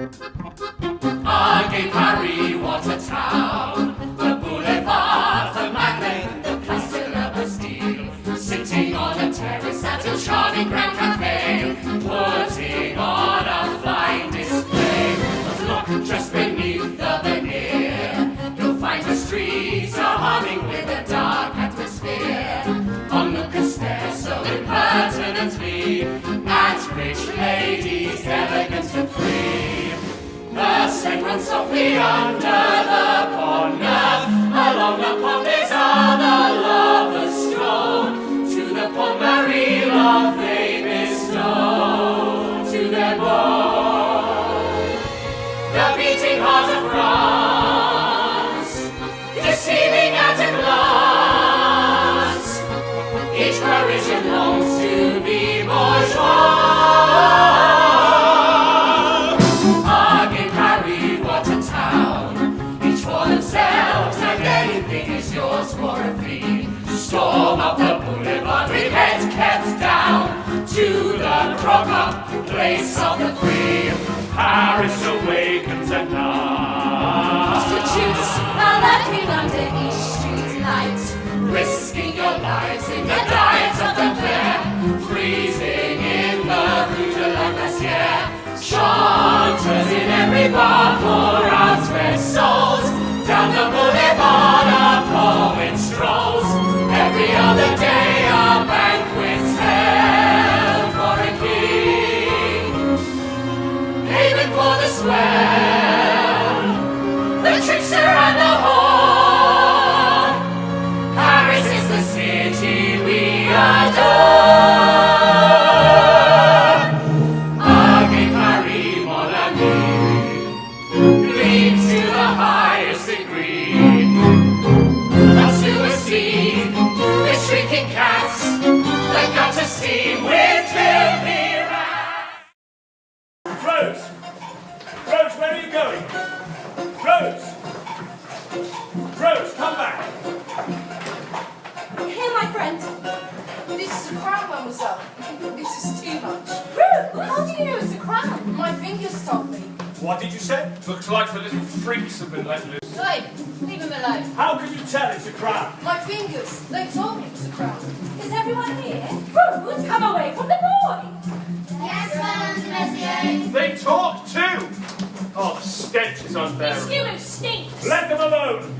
Again, Paris, what a town! The boulevard, the Madeleine, the Place de la Bastille. Sitting on a terrace at a charming grand cafe, putting on a fine display. But look just beneath the veneer, you'll find the streets are humming with a dark atmosphere. Onlookers stare so impertinently at rich ladies, elegant and free. The Seine runs softly under the pont Neuf. Along the pont des Arts the lovers stroll. To the Pont Marie love they bestow. To their bow, the beating heart of France, deceiving at a glance. Each Parisian longs to be bourgeois. Yours for a fee. Storm up the boulevard with heads kept down to the crock-up place of the free. Paris awakens at night. Prostitutes are lurking under each street light, risking your lives in the diets of the fair, freezing in the Rue de la Glacière. Chanters in every bar pour out their souls. Down the boulevard a poet strolls. Every other day a banquet's held for a king, haven for the swell, the trickster and the whore. Paris is the city we adore. Again Paris, mon ami, gleams to the highest degree. But to a scene with shrieking cats, the gutter steam with filthy rats. Rose! Rose, where are you going? Rose! Rose, come back! Here, my friend. This is a crown, mademoiselle. This is too much. Rue, how do you know it's a crown? My fingers told me. What did you say? Looks like the little freaks have been let loose. Hey, leave him alone. How can you tell it's a crown? My fingers, they told me it was a crown. Is everyone here? Rose, come away from the boy! Yes, Madame Messier. They talk too! Oh, the stench is unbearable. This human stinks! Let them alone!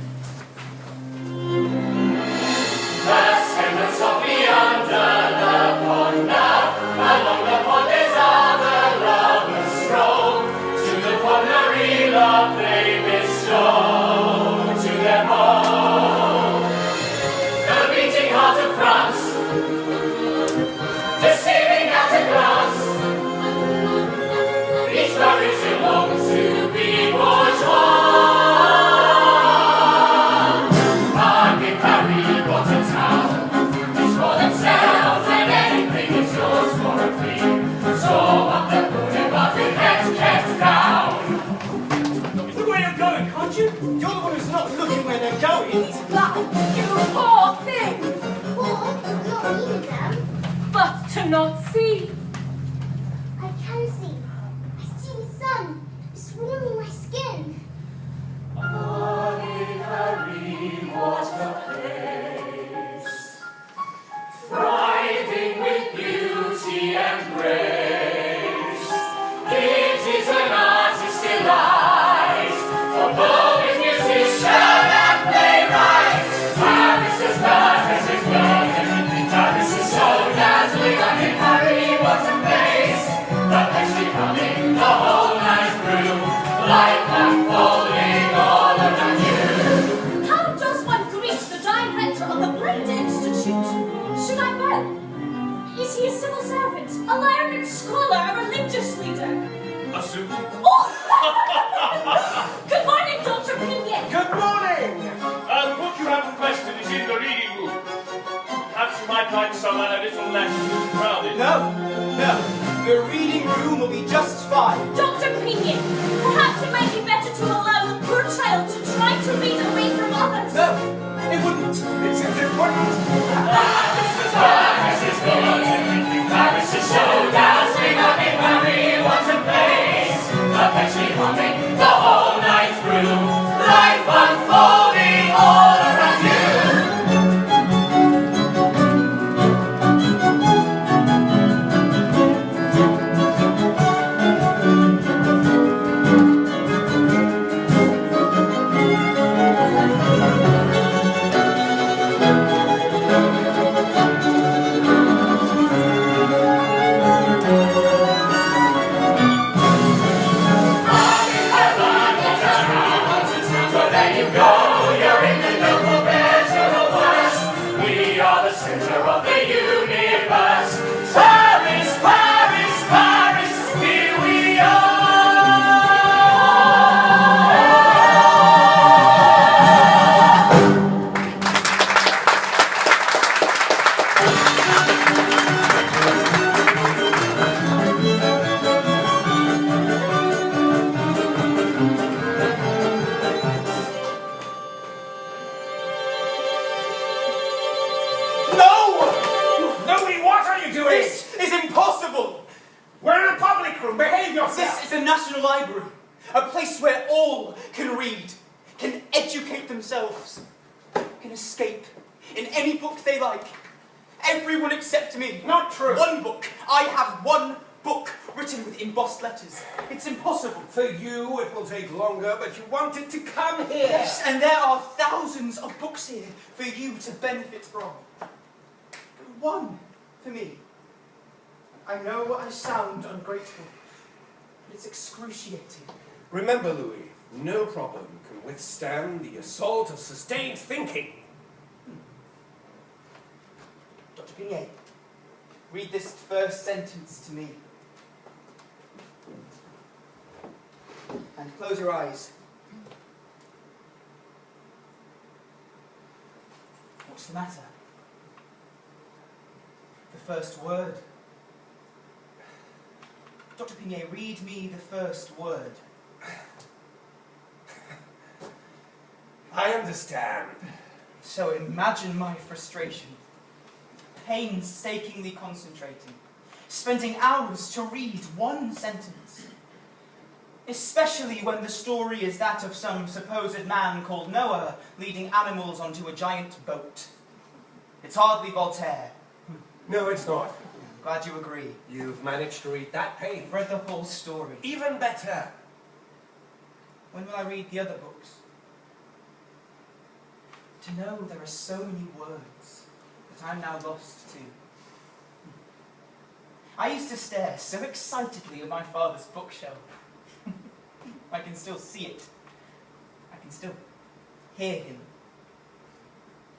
The Seine runs softly under the Pont Neuf. Along the Pont des Arts the lovers stroll. To the Pont Marie love they bestow. To their home, the beating heart of France, deceiving at a glance. Each Parisian longs to be bourgeois. Again Paris, what a town! Each for themselves and anything is yours for a fee. Storm up the boulevard with heads kept down. It's the way you're going, can't you? You're the one who's not looking where they're going. He's blind, you poor thing! Or not even them. But to not see! I can see. I see the sun. It's warming my skin. Again Paris, what a place, thriving with beauty and grace. It is an artist's delight, for poet, musician, and playwright. Paris is Paris is burning, Paris is so dazzling. Again Paris, what a place, the place becoming the whole night through, life unfolding all around you. How does one greet the director of the Braille Institute? Should I know? Is he a civil servant, a learned scholar, a religious leader? A suit. Oh! Good morning, Dr. Pinion! Good morning! The book you have requested is in the reading room. Perhaps you might like someone a little less crowded. No. The reading room will be just fine. Dr. Pinion, perhaps it might be better to allow the poor child to try to read away from others. No, it wouldn't. It's important. Paris is good, Paris is so dazzling. Again Paris, what a place, the place we room. Behave yourself. This is the National Library, a place where all can read, can educate themselves, can escape in any book they like. Everyone except me. Not true. One book. I have one book written with embossed letters. It's impossible. For you, it will take longer, but you want it to come here. Yes, and there are thousands of books here for you to benefit from. But one for me. I know I sound ungrateful, but it's excruciating. Remember, Louis, no problem can withstand the assault of sustained thinking. Dr. Pinier, read this first sentence to me. And close your eyes. What's the matter? The first word. Dr. Pinier, read me the first word. I understand. So imagine my frustration. Painstakingly concentrating, spending hours to read one sentence. Especially when the story is that of some supposed man called Noah leading animals onto a giant boat. It's hardly Voltaire. No, it's not. Glad you agree. You've managed to read that page. I've read the whole story. Even better. When will I read the other books? To know there are so many words that I'm now lost to. I used to stare so excitedly at my father's bookshelf. I can still see it. I can still hear him.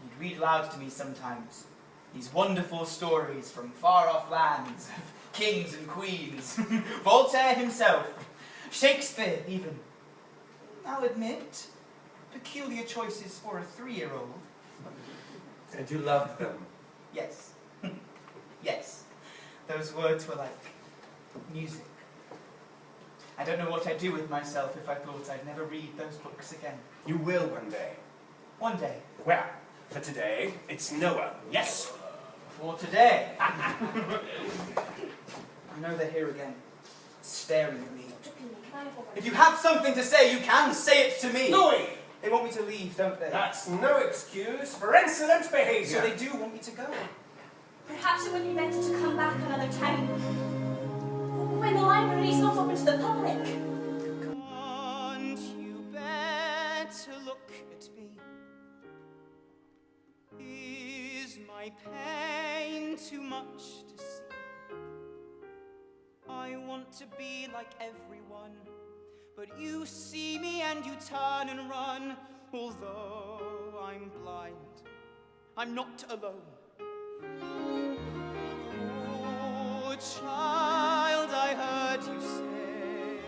He'd read aloud to me sometimes these wonderful stories from far-off lands, of kings and queens, Voltaire himself, Shakespeare even. I'll admit, peculiar choices for a 3-year-old. And you loved them. Yes. Yes. Those words were like music. I don't know what I'd do with myself if I thought I'd never read those books again. You will one day. One day. Well, for today, it's Noah. Yes? For today. I know they're here again, staring at me. If you have something to say, you can say it to me. Louis! They want me to leave, don't they? That's no excuse for insolent behavior. So they do want me to go. Perhaps it would be better to come back another time, when the library's not open to the public. Can't you bear to look at me? Is my pain too much to see? I want to be like everyone, but you see me and you turn and run. Although I'm blind, I'm not alone. Oh, child, I heard you say,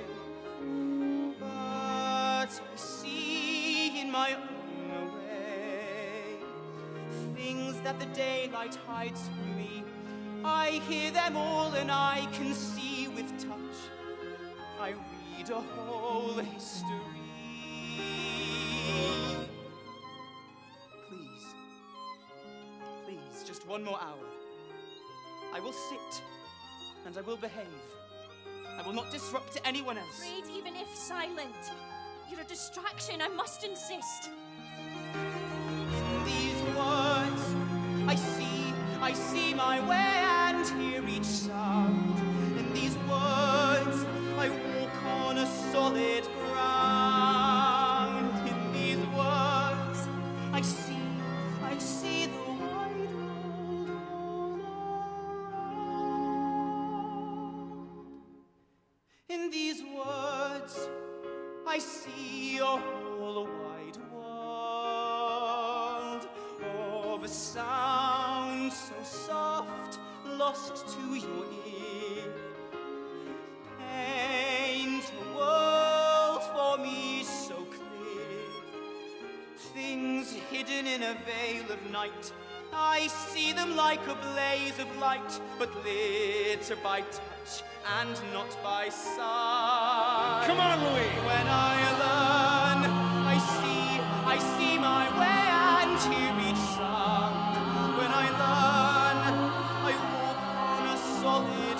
but I see in my own way things that the daylight hides from me. I hear them all and I can see with touch. I read a whole history. Please, just one more hour. I will sit and I will behave. I will not disrupt to anyone else. Read even if silent. You're a distraction, I must insist. In these words, I see my way and hear each sound. In these words, I walk on a solid ground. In these words, I see the wide world all around. In these words, I see a whole wide world of a sound so soft, lost to your ear. Paint a world for me so clear. Things hidden in a veil of night, I see them like a blaze of light, but lit by touch and not by sight. Come on, Louis! When I learn, I see my way and hear each sound. When I learn, I walk on a solid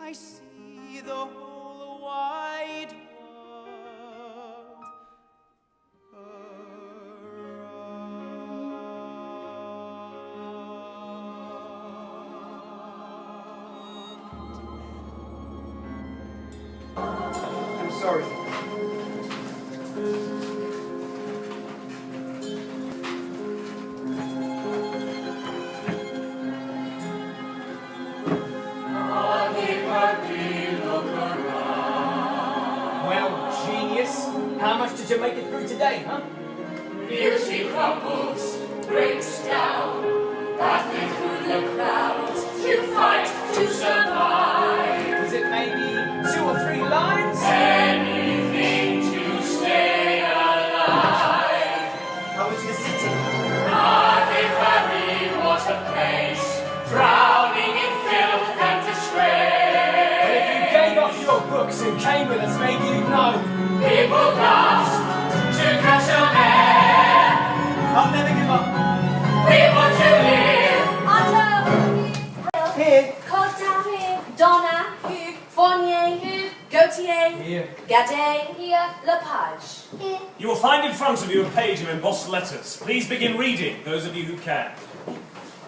I see the whole wide world around. I'm sorry. How much did you make it through today, huh? Beauty crumbles, breaks down, battling through the crowds, you fight to survive. Was it maybe 2 or 3 lines? Anything to stay alive. How was the city? Arbitrary was a place, drowning in filth and disgrace. But if you gave up your books and came with us, maybe you'd know. People gasp to catch a man. I'll never give up. We want to live. Otto. Here. Costa. Here. Donna. Here. Fournier. Here. Gautier. Here. Gadet. Here. Lepage. Here. You will find in front of you a page of embossed letters. Please begin reading, those of you who can.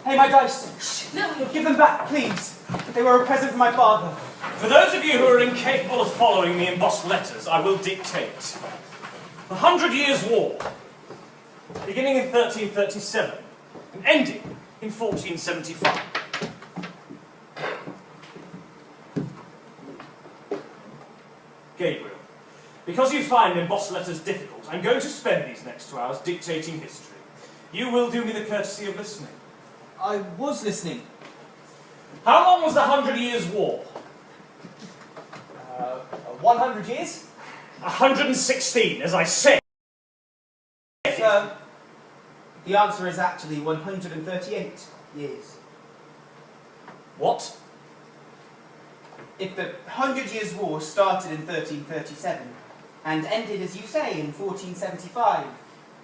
Hey, my dice. Shh. No. Give them back, please. They were a present from my father. For those of you who are incapable of following the embossed letters, I will dictate. The 100 Years' War, beginning in 1337 and ending in 1475. Gabriel, because you find embossed letters difficult, I'm going to spend these next 2 hours dictating history. You will do me the courtesy of listening. I was listening. How long was the 100 Years' War? 100 years? 116, as I said. Sir, the answer is actually 138 years. What? If the 100 Years' War started in 1337 and ended, as you say, in 1475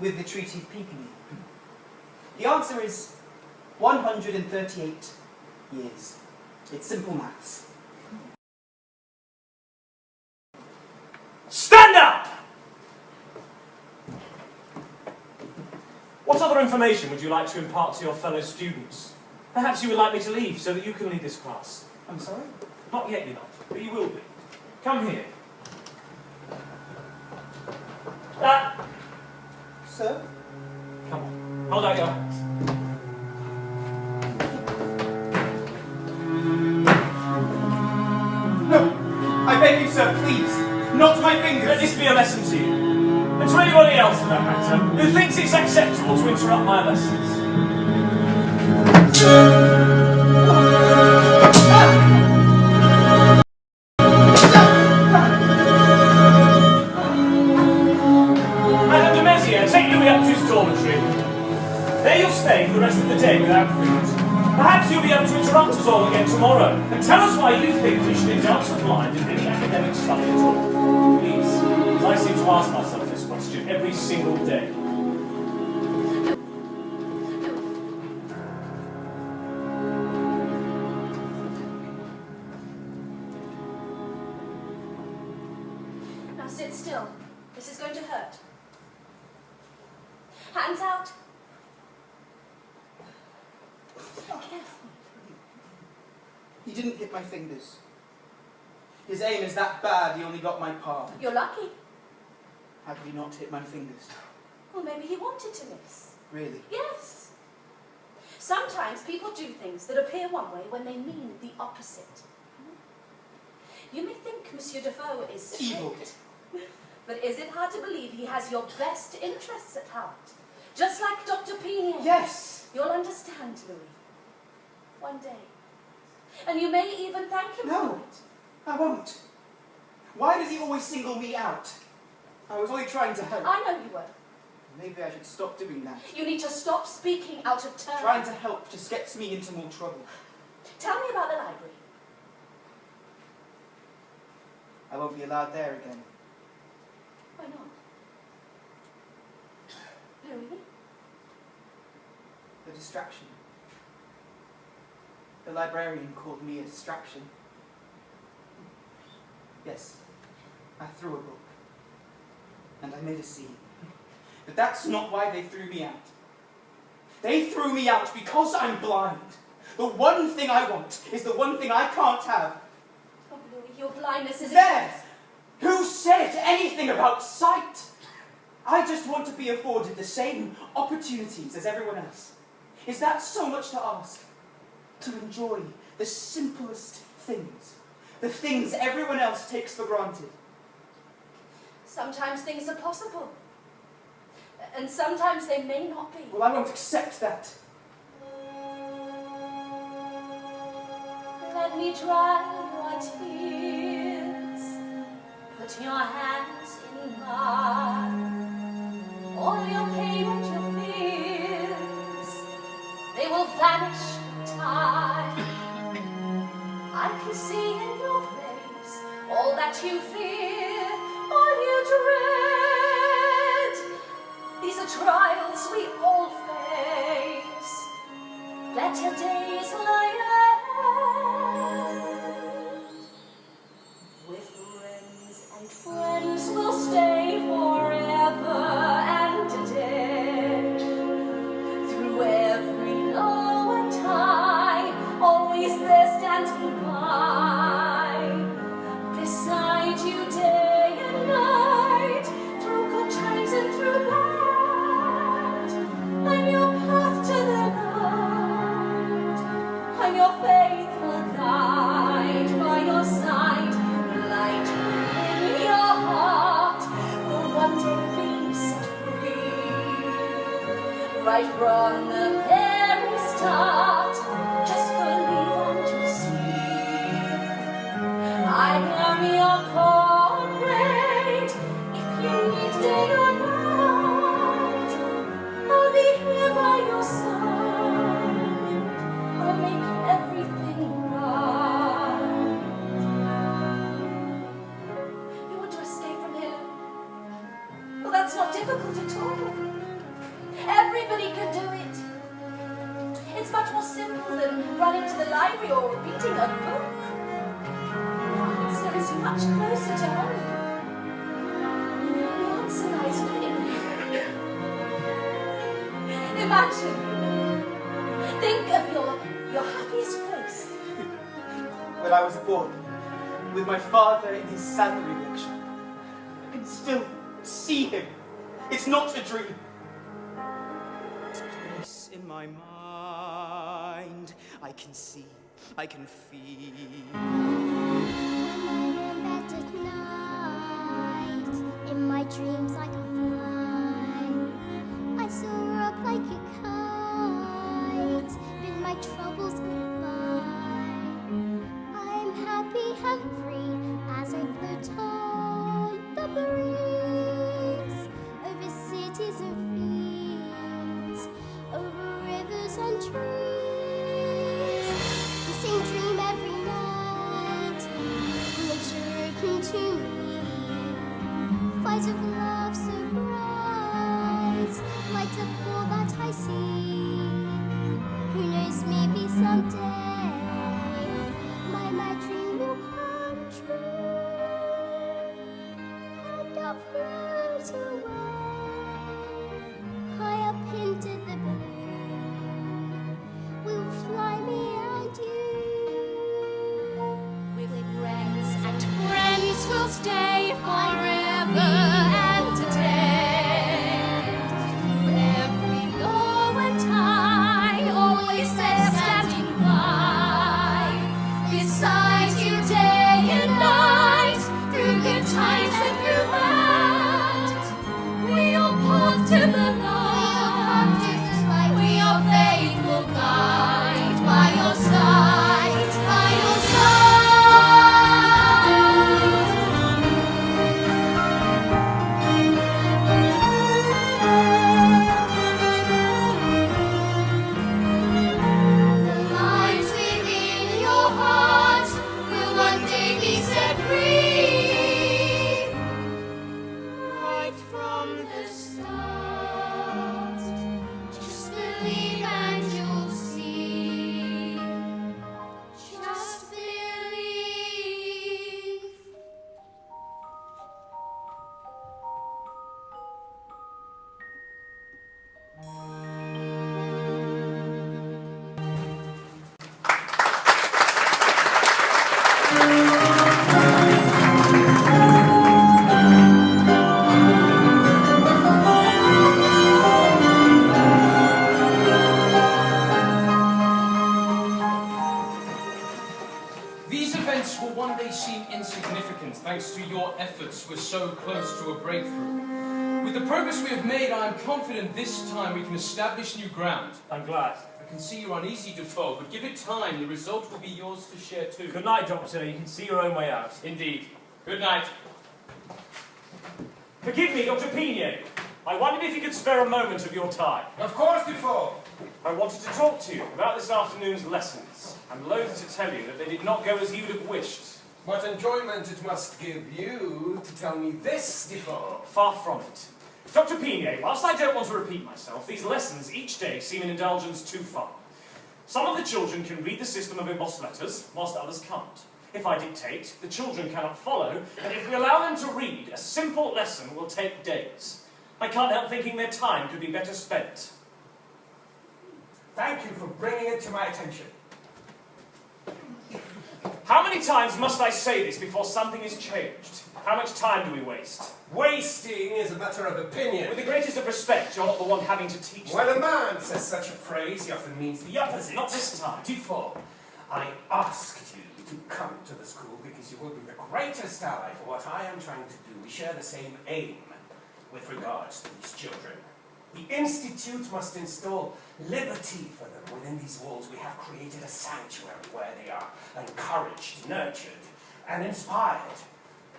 with the Treaty of Pinckney, the answer is 138 years. It's simple maths. Stand up! What other information would you like to impart to your fellow students? Perhaps you would like me to leave so that you can lead this class. I'm sorry? Not yet, you're not, but you will be. Come here. Sir? Come on. Hold out your hands. No! I beg you, sir, please! Not my fingers! Let this be a lesson to you. And to anybody else, for that matter, who thinks it's acceptable to interrupt my lessons. Madame de Maizière, take Louis up to his dormitory. There you'll stay for the rest of the day without food. Perhaps you'll be able to interrupt us all again tomorrow and tell us why you think we should indulge the blind in any academic study at all. Please, as I seem to ask myself this question every single day. Now sit still. This is going to hurt. Hands out. Careful. He didn't hit my fingers. His aim is that bad, he only got my palm. You're lucky. How could he not hit my fingers? Well, maybe he wanted to miss. Really? Yes. Sometimes people do things that appear one way when they mean the opposite. You may think Monsieur Defoe is Evil. strict, but is it hard to believe he has your best interests at heart? Just like Dr. Pinion. Yes! You'll understand, Louis. One day. And you may even thank him for No, it. I won't. Why does he always single me out? I was only trying to help. I know you were. Maybe I should stop doing that. You need to stop speaking out of turn. Trying to help just gets me into more trouble. Tell me about the library. I won't be allowed there again. Why not? Louis? The distraction. The librarian called me a distraction. Yes, I threw a book. And I made a scene. But that's not why they threw me out. They threw me out because I'm blind. The one thing I want is the one thing I can't have. Oh, Bluey, your blindness is... There! Who said anything about sight? I just want to be afforded the same opportunities as everyone else. Is that so much to ask? To enjoy the simplest things. The things everyone else takes for granted. Sometimes things are possible. And sometimes they may not be. Well, I won't accept that. Let me dry your tears. Put your hands in mine. All your pain and your fears, they will vanish in time. I can see in your face all that you fear, all you dread. These are trials we all face. Let your days lie ahead. With friends and friends will stay forever and a day. Through every low and high, always there standing by. Beside you day and night, through good times and through bad. I'm your path to the light. I'm your faithful guide by your side. Light within your heart will one day be set free. Right from the very start, just believe and you'll see. I am your comrade. If you need day or night, I'll be here by your side. I'll make everything right. You want to escape from here? Well, that's not difficult at all. Everybody can do it. It's much more simple than running to the library or reading a book. The answer is much closer to home. The answer lies within you. Imagine. Think of your happiest place. When I was born, with my father in his salary workshop. I can still see him. It's not a dream. Place in my mind, I can see, I can feel. When I went bed at night, in my dreams I can fly. I soar up like a kite, bid my troubles goodbye. I'm happy and free as I float on the breeze, over cities and fields, over rivers and trees. The same dream every night makes you open to me. Flights of love so bright, light up all that I see. Who knows, maybe someday my mad dream will come true, and I'll float away high up into the blue. Will fly me and you. With friends and friends will stay forever These events will one day seem insignificant thanks to your efforts. We're so close to a breakthrough. With the progress we have made, I am confident this time we can establish new ground. I'm glad. I can see you're uneasy, Defoe, but give it time. The result will be yours to share too. Good night, Doctor. You can see your own way out. Indeed. Good night. Forgive me, Dr. Pignet. I wondered if you could spare a moment of your time. Of course, Defoe. I wanted to talk to you about this afternoon's lessons. I'm loath to tell you that they did not go as you'd have wished. What enjoyment it must give you to tell me this, Defoe. Far from it. Dr. Pignet, whilst I don't want to repeat myself, these lessons each day seem an indulgence too far. Some of the children can read the system of embossed letters, whilst others can't. If I dictate, the children cannot follow, and if we allow them to read, a simple lesson will take days. I can't help thinking their time could be better spent. Thank you for bringing it to my attention. How many times must I say this before something is changed? How much time do we waste? Wasting is a matter of opinion. With the greatest of respect, you're not the one having to teach them. When a man says such a phrase, he often means the opposite. Not this time. Defoe, I asked you to come to the school because you will be the greatest ally for what I am trying to do. We share the same aim with regards to these children. The Institute must install liberty for them. Within these walls, we have created a sanctuary where they are encouraged, nurtured, and inspired.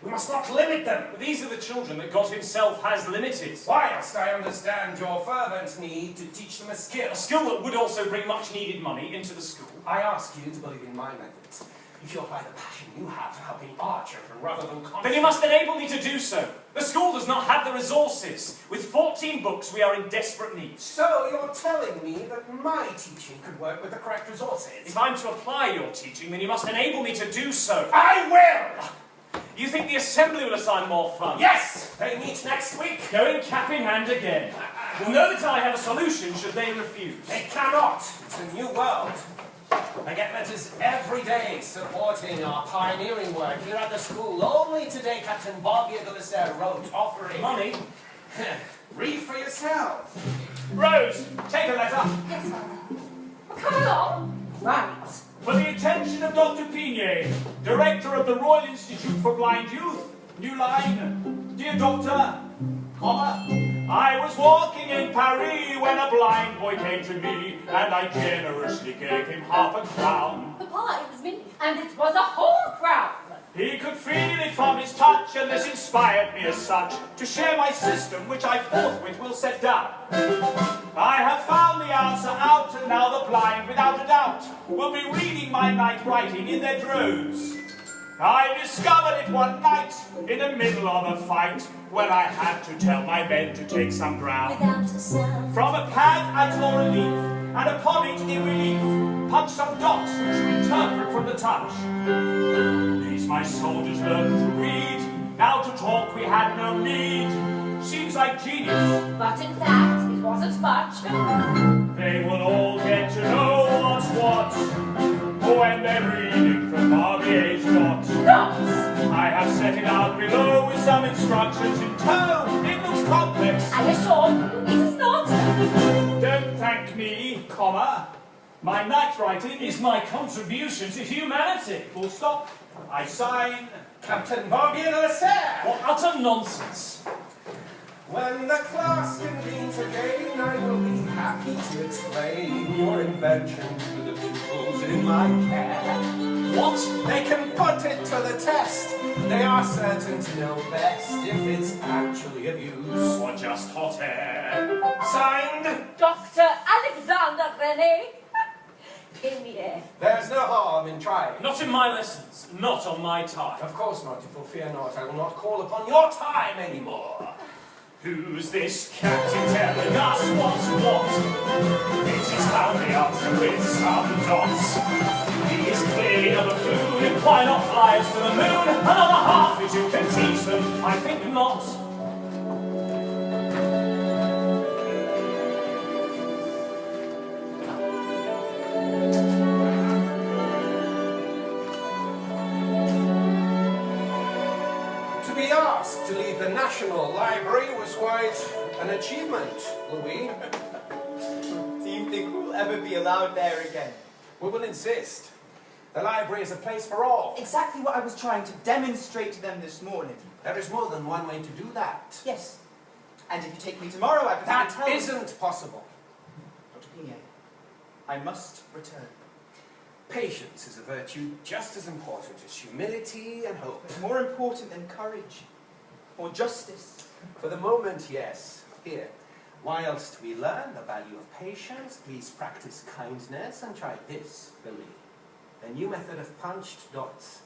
We must not limit them. But these are the children that God himself has limited. Whilst I understand your fervent need to teach them a skill, A skill that would also bring much needed money into the school. I ask you to believe in my methods. If you apply the passion you have to helping our children rather than Then you must enable me to do so. The school does not have the resources. With 14 books, we are in desperate need. So you're telling me that my teaching could work with the correct resources? If I'm to apply your teaching, then you must enable me to do so. I will! You think the assembly will assign more funds? Yes! They meet next week! Going cap in hand again. You'll know that I have a solution should they refuse. They cannot! It's a new world. I get letters every day supporting our pioneering work here at the school. Only today Captain Bobby Aguilera wrote offering... Money? Read for yourself. Rose, take a letter. Yes, Father. Well, come along. Right. For the attention of Dr. Pignet, Director of the Royal Institute for Blind Youth. New line. Dear Doctor, comma, I was walking in Paris when a blind boy came to me, and I generously gave him £1/2. Papa, it was me. And it was a whole crowd. He could feel it from his touch, and this inspired me as such to share my system, which I forthwith will set down. I have found the answer out, and now the blind, without a doubt, will be reading my night writing in their droves. I discovered it one night in the middle of a fight when I had to tell my men to take some ground. Without a sound. From a pad I tore a leaf, and upon it in relief punched some dots which you interpret from the touch. These my soldiers learned to read. Now to talk we had no need. Seems like genius. But in fact, it wasn't much. They will all get to know what's what when they're reading from Barbier's dot. Dots! I have set it out below with some instructions in tow. It looks complex. I assure you, it is not. Don't thank me, comma. My night writing is my contribution to humanity. Full stop. I sign. Captain Bobby Aguilera. What utter nonsense. When the class convenes again, I will be happy to explain your invention to the pupils in my care. What? They can put it to the test. They are certain to know best if it's actually of use. Or just hot air. Signed, Dr. Alexander René. Pignet. there's no harm in trying. Not in my lessons. Not on my time. Of course not, if you fear not. I will not call upon your time anymore. Who's this captain telling us what's what? It is found the answer with some dots. He is clearly a buffoon. Why not fly us to the moon? Another half that you can teach them. I think not. be asked to leave the National Library was quite an achievement, Louis. Do you think we'll ever be allowed there again? We will insist. The library is a place for all. Exactly what I was trying to demonstrate to them this morning. There is more than one way to do that. Yes. And if you take me tomorrow, I can That tell you. isn't possible. Dr. Pigne, I must return. Patience is a virtue just as important as humility and hope. It's more important than courage or justice. For the moment, yes. Here, whilst we learn the value of patience, please practice kindness and try this for me. A new method of punched dots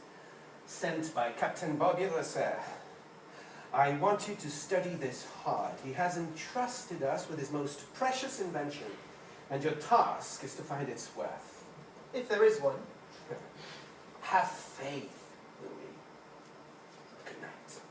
sent by Captain Bobby Lasser. I want you to study this hard. He has entrusted us with his most precious invention, and your task is to find its worth. If there is one. Have faith, Louis. Good night.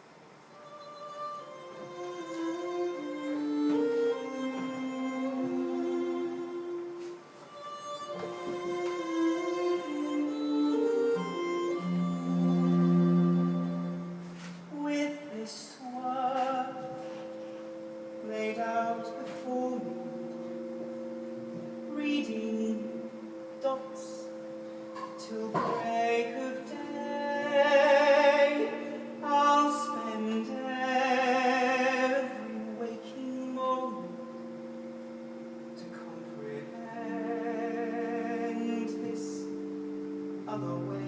With this world laid out before me, reading dots till break of day, I'll spend every waking moment to comprehend this other way.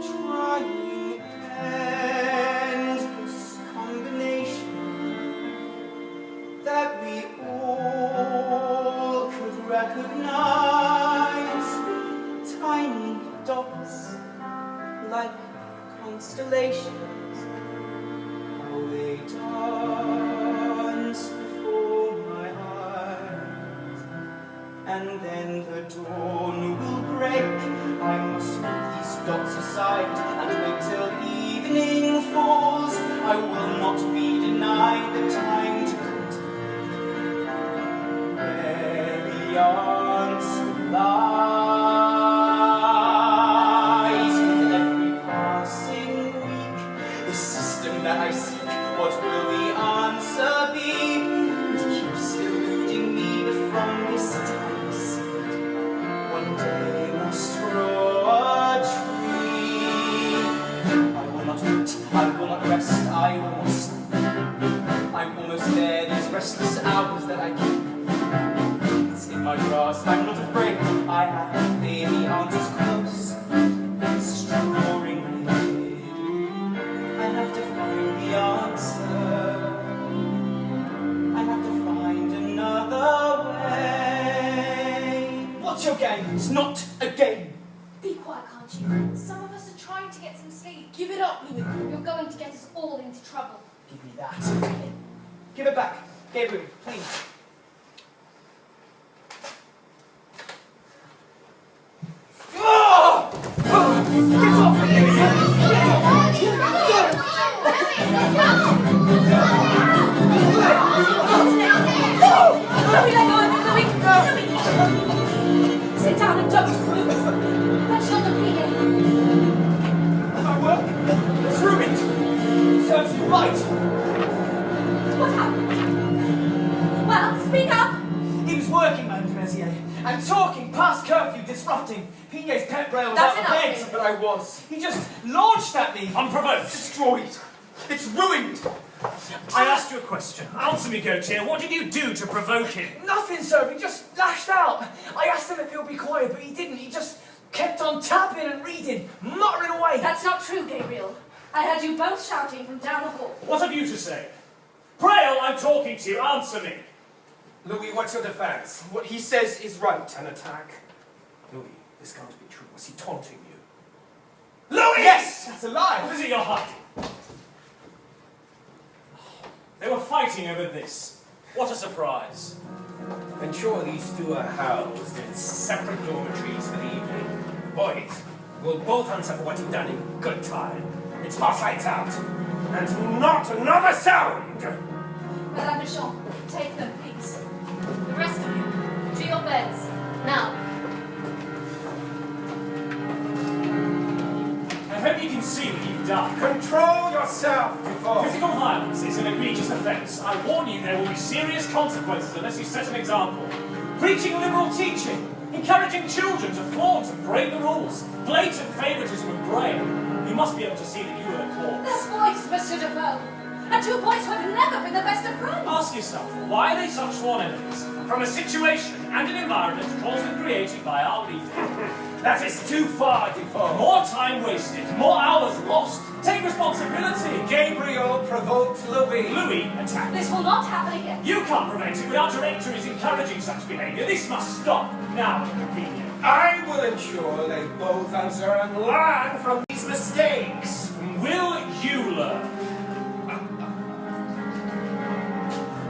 Trying endless combination that we all could recognize. Tiny dots like constellations, how they dance before my eyes. And then the dawn will break. I must put these dots aside and wait till evening falls. I will not be denied the time to contemplate where the answer lies. With every passing week, the system that I seek, what will the answer be? It keeps eluding me from this time seed. One day must grow a tree. I will not eat, I will not rest, I will not sleep. I'm almost there, these restless hours that I keep. It's in my grasp, I'm not afraid. I have to fear the answers close. It's drawing my head. I have to find the answer. I have to find another way. What's your game? It's not a game. Be quiet, can't you? Some of us are trying to get some sleep. Give it up, Louis. You're going to get us all into trouble. Give me that. Give it back. Gabriel, please. Oh! Oh! Get off me! Louis, let go of it, Louis. Sit down and don't move. Let's show the Pigne. My work is ruined. It serves you right. What happened? Well, speak up. He was working, Madame Messier, and talking past curfew, disrupting. Pigne's pet Braille was That's out of enough, bed, David. but I was. He just launched at me. Unprovoked. Destroyed. It's ruined. I asked you a question. Answer me, Gautier. What did you do to provoke him? Nothing, sir. He just lashed out. I asked him if he'll be quiet, but he didn't. He just kept on tapping and reading, muttering away. That's not true, Gabriel. I heard you both shouting from down the hall. What have you to say? Braille, I'm talking to you. Answer me. Louis, what's your defense? What he says is right. An attack? Louis, this can't be true. Was he taunting you? Louis! Yes, that's a lie. What is it you're hiding? They were fighting over this. What a surprise. Ensure these two are housed in separate dormitories for the evening. Boys, we'll both answer for what you've done in good time. It's boss lights out. And not another sound! Madame Deschamps, take them, please. The rest of you, to your beds. Now. I hope you can see what you've done. Control yourself before... Physical violence is an egregious offence. I warn you there will be serious consequences unless you set an example. Preaching liberal teaching, encouraging children to flaunt and break the rules, blatant favouritism of Braille. You must be able to see that you are the cause. Their voice, Monsieur Defoe. And two boys who have never been the best of friends. Ask yourself, why are they such sworn enemies? From a situation and an environment caused and created by our leader. That is too far, Defoe. More time wasted, more hours lost. Take responsibility. Gabriel provoked Louis. Louis attacked. This will not happen again. You can't prevent it without directories encouraging such behaviour. This must stop. Now, opinion. I will ensure they both answer and learn from these mistakes. Will you learn?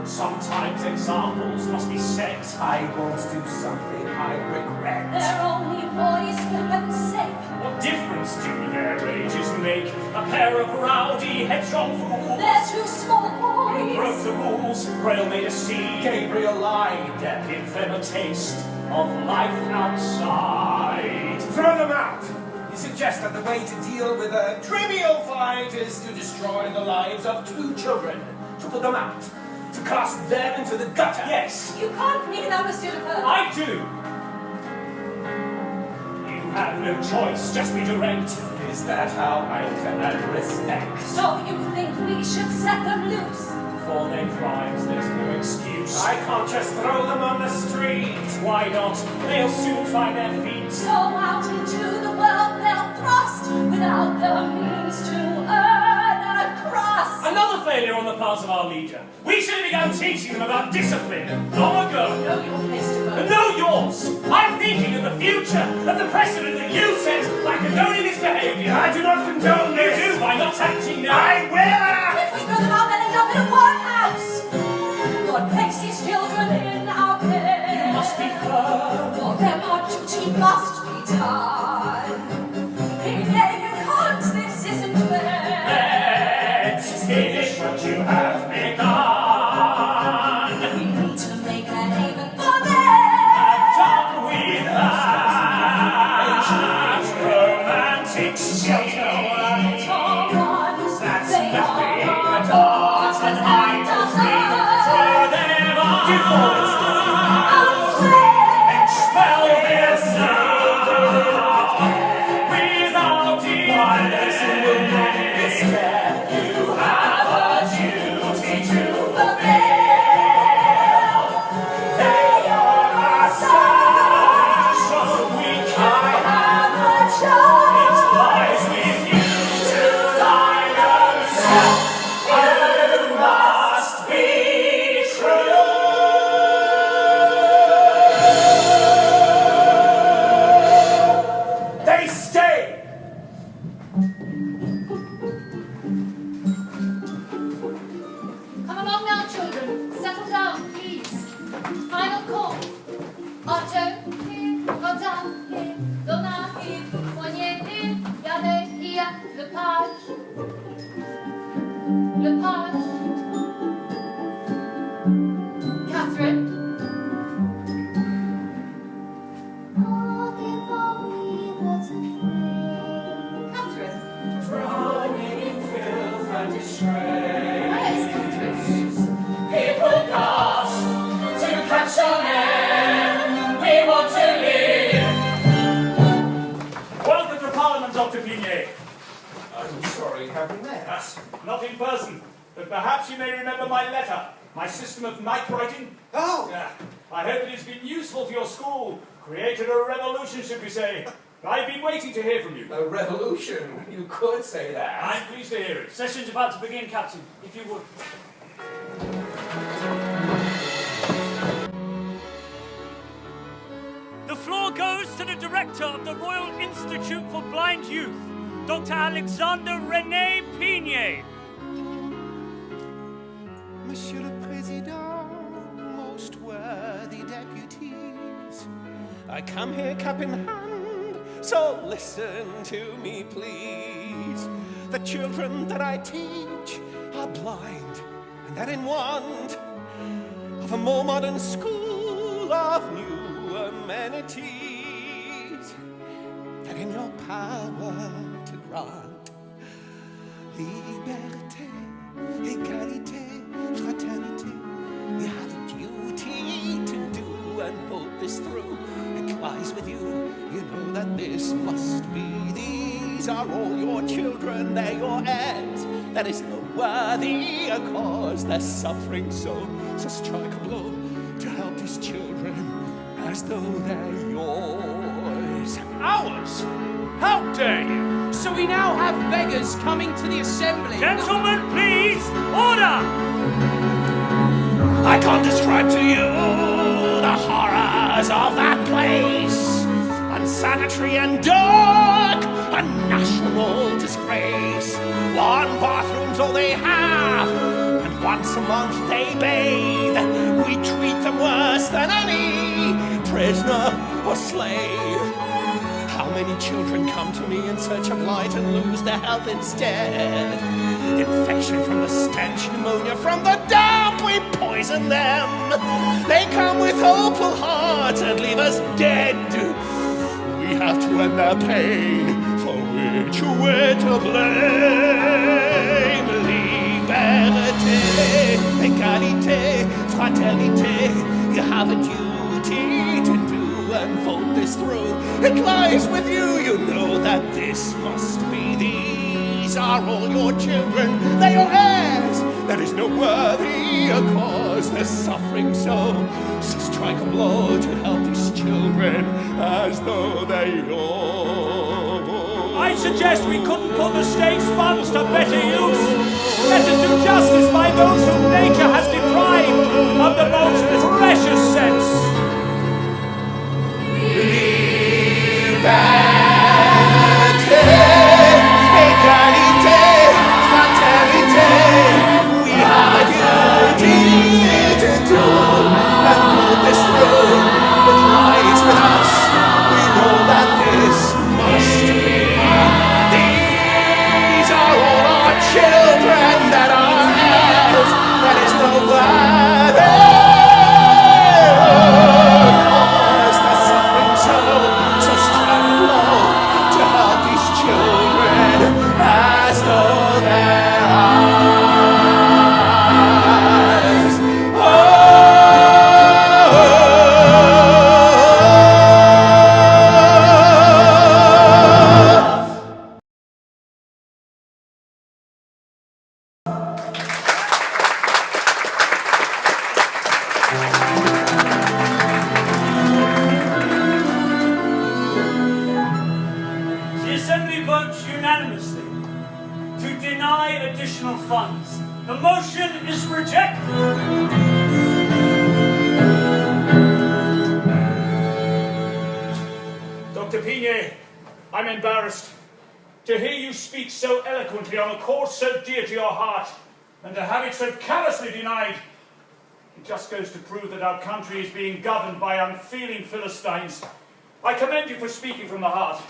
Sometimes examples must be set. I won't do something I regret. They're only boys, for heaven's sake. What difference do their ages make? A pair of rowdy, headstrong fools. They're two small Who broke boys. the rules, Braille made a scene. Gabriel lied. Give them a taste of life outside. Throw them out. You suggest that the way to deal with a trivial fight is to destroy the lives of two children. To put them out. To cast them into the gutter. Yes, You can't mean that, Monsieur Defoe. I do. You have no choice, just be direct. Is that how I can respect? So you think we should set them loose? For their crimes, there's no excuse. I can't just throw them on the street. Why not? They'll soon find their feet. So out into the world they'll thrust without the means to earn a crust. Another failure on the part of our leader. We should have begun teaching them about discipline long ago. Know your place to And go. know yours. I'm thinking of the future, of the precedent that you set by condoning this behaviour. I do not condone You this. do by not acting now. I will! If we throw them out, they'll end up in a workhouse. God place these children in our care. You must be firm. For them our duty must be done. Nay, you can't, this isn't fair. Let's finish what you have begun. We need to make a haven for them. Have done with that romantic scene. That's nothing at all, and I will feel forever. Expel their sin without delay. You have a duty to fulfill. They are our sons, so we can have a choice. It lies with you to line yourself. You must be true. They stay! Come along now, children. Settle down, please. Final call. Otto, here, Rodin, here, Donna, here, Fournier, here, Garnet, here, Lepage. Lepage. Catherine. Oh, give me what to play. Catherine. Drowning in filth and disgrace. Where is Catherine? People gasp to catch your name. We want to live. Welcome to Parliament, Dr. Pinier. I'm sorry, have we met? Not in person, but perhaps you may remember my letter, my system of night writing. Oh! I hope it has been useful to your school. Created a revolution, should we say. I've been waiting to hear from you. A revolution. You could say that. I'm pleased to hear it. Session's about to begin, Captain, if you would. The floor goes to the director of the Royal Institute for Blind Youth, Dr. Alexander René Pinier. Monsieur come here cup in hand, so listen to me, please. The children that I teach are blind, and they're in want of a more modern school of new amenities. They're in your power to grant liberté, égalité, fraternité. You have a duty to do and hold this through. It lies with you. You know that this must be. These are all your children, they're your heirs. There is no worthier cause. They're suffering so strike a blow to help these children as though they're yours. Ours? How dare you? So we now have beggars coming to the assembly. Gentlemen, please, order! I can't describe to you the horrors of that place. Unsanitary and dark, a national disgrace. One bathroom's all they have, and once a month they bathe. We treat them worse than any prisoner or slave. How many children come to me in search of light and lose their health instead? Infection from the stench, pneumonia from the damp, we poison them. They come with hopeful hearts and leave us dead. We have to end their pain, for which we're to blame. Liberté, égalité, fraternité. You have a duty to do and fold this through. It lies with you, you know that this must be. These are all your children, they're your heirs. There is no worthier cause, they're suffering so strike a blow to help these children as though they're yours. I suggest we couldn't put the state's funds to better use. Let us do justice by those whom nature has deprived of the most precious sense. Liberté, égalité, fraternité. We have a duty to do and pull this through. It lies with us. We know that this must be. These are all our children that are ours. There is no other cause. They're suffering so strike a blow to help these children as though they're ours. The Assembly votes unanimously to deny additional funds. The motion is rejected. Dr. Pigne, I'm embarrassed to hear you speak so eloquently on a cause so dear to your heart, and to have it so callously denied. It just goes to prove that our country is being governed by unfeeling Philistines. I commend you for speaking from the heart.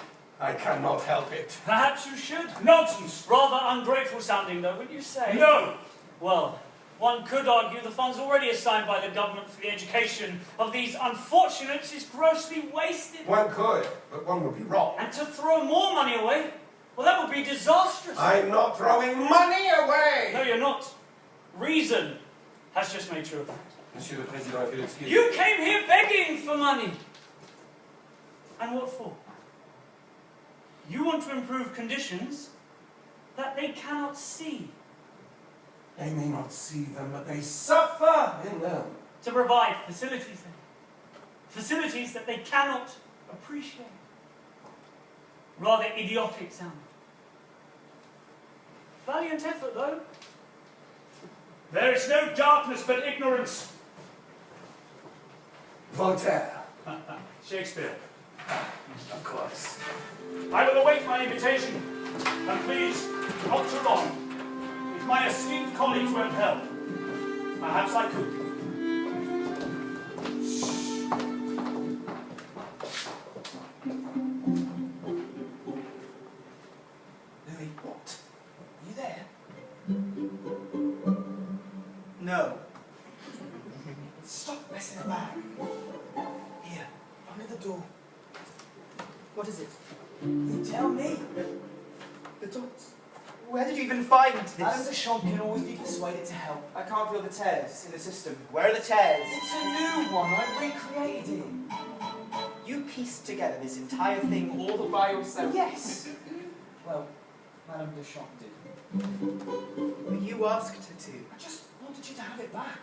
I cannot help it. Perhaps you should. Nonsense! Rather ungrateful sounding, though, wouldn't you say? No! Well, one could argue the funds already assigned by the government for the education of these unfortunates is grossly wasted. One could, but one would be wrong. And to throw more money away, well, that would be disastrous. I'm not throwing money away! No, you're not. Reason has just made sure of that. Monsieur le Président, I feel excused. You came here begging for money. And what for? You want to improve conditions that they cannot see. They may not see them, but they suffer in them. To provide facilities then. Facilities that they cannot appreciate. Rather idiotic sound. Valiant effort, though. There is no darkness but ignorance. Voltaire. Shakespeare. Of course. I will await my invitation, and please, not too long. If my esteemed colleagues won't help, perhaps I could. No. Stop messing about. Here, under the door. What is it? You tell me. The dots. Where did you even find this? Madame Deschamps can always be persuaded to help. I can't feel the tears in the system. Where are the tears? It's a new one. I recreated it. You pieced together this entire thing all by yourself? Yes. Well, Madame Deschamps did. But you asked her to. I just wanted you to have it back.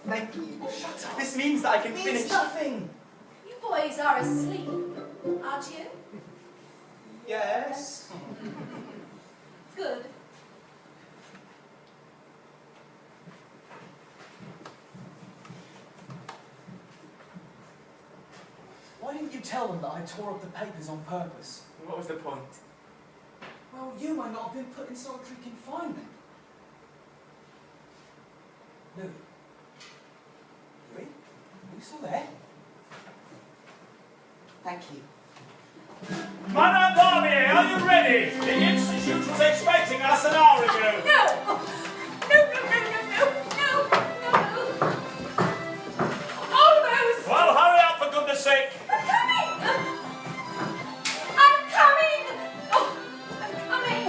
Thank you. Shut up. This means that I can It finish. means nothing. You boys are asleep, aren't you? Yes. Good. Why didn't you tell them that I tore up the papers on purpose? What was the point? Well, you might not have been put in solitary confinement. Louis? Louis? Are you still there? Thank you. Madame Barbier, are you ready? The Institute was expecting us an hour ago. No! No! Almost! Well, hurry up for goodness sake. I'm coming! I'm coming! Oh, I'm coming!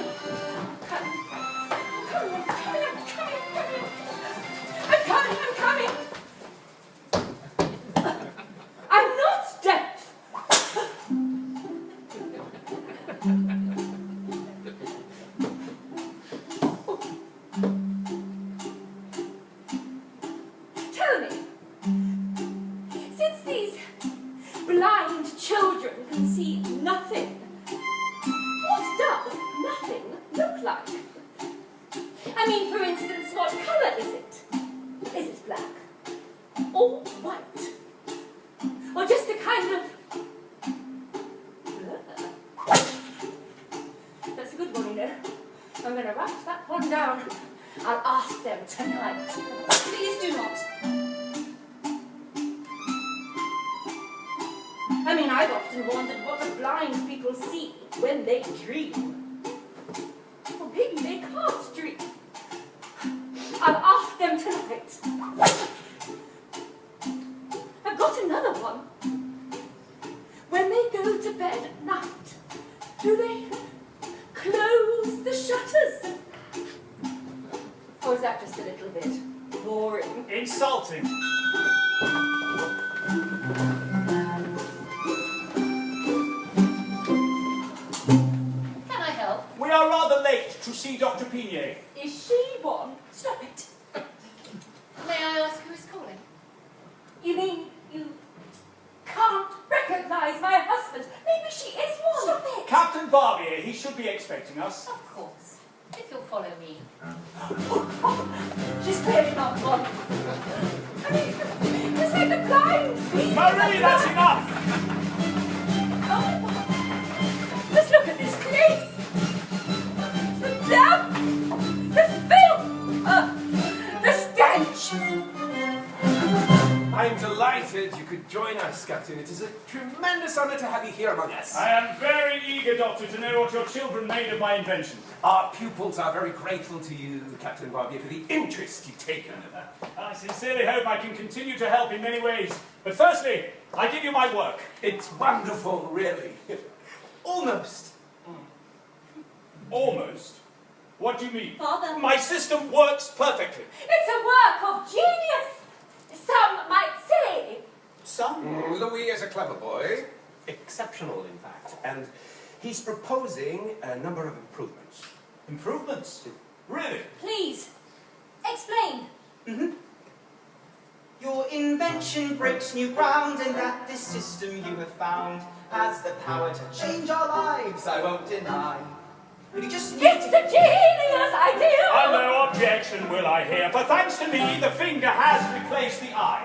I'm coming! I'm not deaf! Tell me, since these blind children can see nothing, what does nothing look like? I mean, for instance, what colour is it? Is it black? Or white? Or just a kind of blur? That's a good one, you know. I'm going to write that one down. I'll ask them tonight. Please do not. I mean, I've often wondered what the blind people see when they dream. Or maybe they can't dream. I'll ask them tonight. I've got another one. When they go to bed at night, do they close the shutters? Or is that just a little bit boring? Insulting. Can I help? We are rather late to see Dr. Pinier. Is she one? Stop it. May I ask who is calling? You mean you can't recognize my husband? Maybe she is one. Stop it. Captain Barbier, he should be expecting us. Of course. If you'll follow me. She's clearly not one. I mean, just like the blind people. Marie, that's enough! Oh my God. Just look at this place. The damp, the filth, the stench. I'm delighted you could join us, Captain. It is a tremendous honour to have you here among us. I am very eager, Doctor, to know what your children made of my invention. Our pupils are very grateful to you, Captain Barbier, for the interest you've taken. I sincerely hope I can continue to help in many ways. But firstly, I give you my work. It's wonderful, really. Almost. Almost. What do you mean? Father. My system works perfectly. It's a work of genius. Some might say. Some? Louis is a clever boy. Exceptional, in fact. And he's proposing a number of improvements. Improvements? Really? Please, explain. Your invention breaks new ground, and that this system you have found has the power to change our lives, I won't deny. But you just need It's to... a genius idea. And no objection will I hear, for thanks to me, the finger has replaced the eye.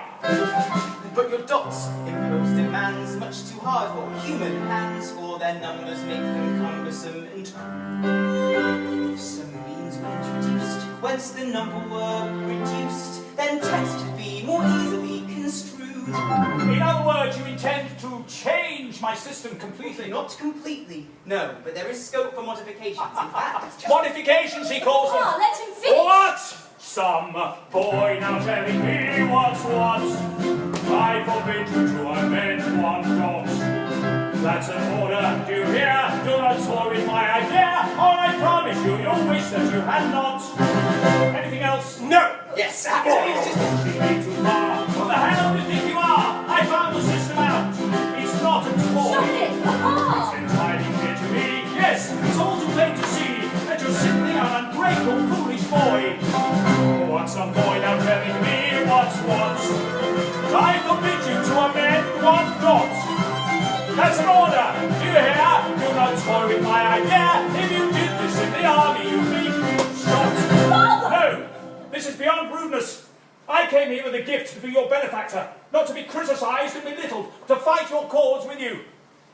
But your dots impose demands much too hard for human hands, for their numbers make them cumbersome and crude. If some means were introduced, whence the number were reduced, then text could be more easily construed. In other words, you intend to change my system completely? Not completely, no, but there is scope for modifications. In fact, Modifications, he calls them. Oh, let him finish. What? Some boy now telling me what's what. I forbid you to amend one dot. That's an order, do you hear? Do not toy with my idea, or I promise you, you'll wish that you had not. Anything else? No! Yes, actually, it's just... You ain't too far. Who the hell do you think you are? I found the system out. It's not a toy. Stop it! It's entirely clear to me. Yes, it's all too plain to see that you're simply an ungrateful, foolish boy. What's some boy now telling me what's what? I forbid you to amend one dot. That's an order. Do you hear? Do not toy with my idea. If you did this in the army, you'd be shot. Father! No! This is beyond rudeness. I came here with a gift to be your benefactor, not to be criticised and belittled, to fight your cause with you.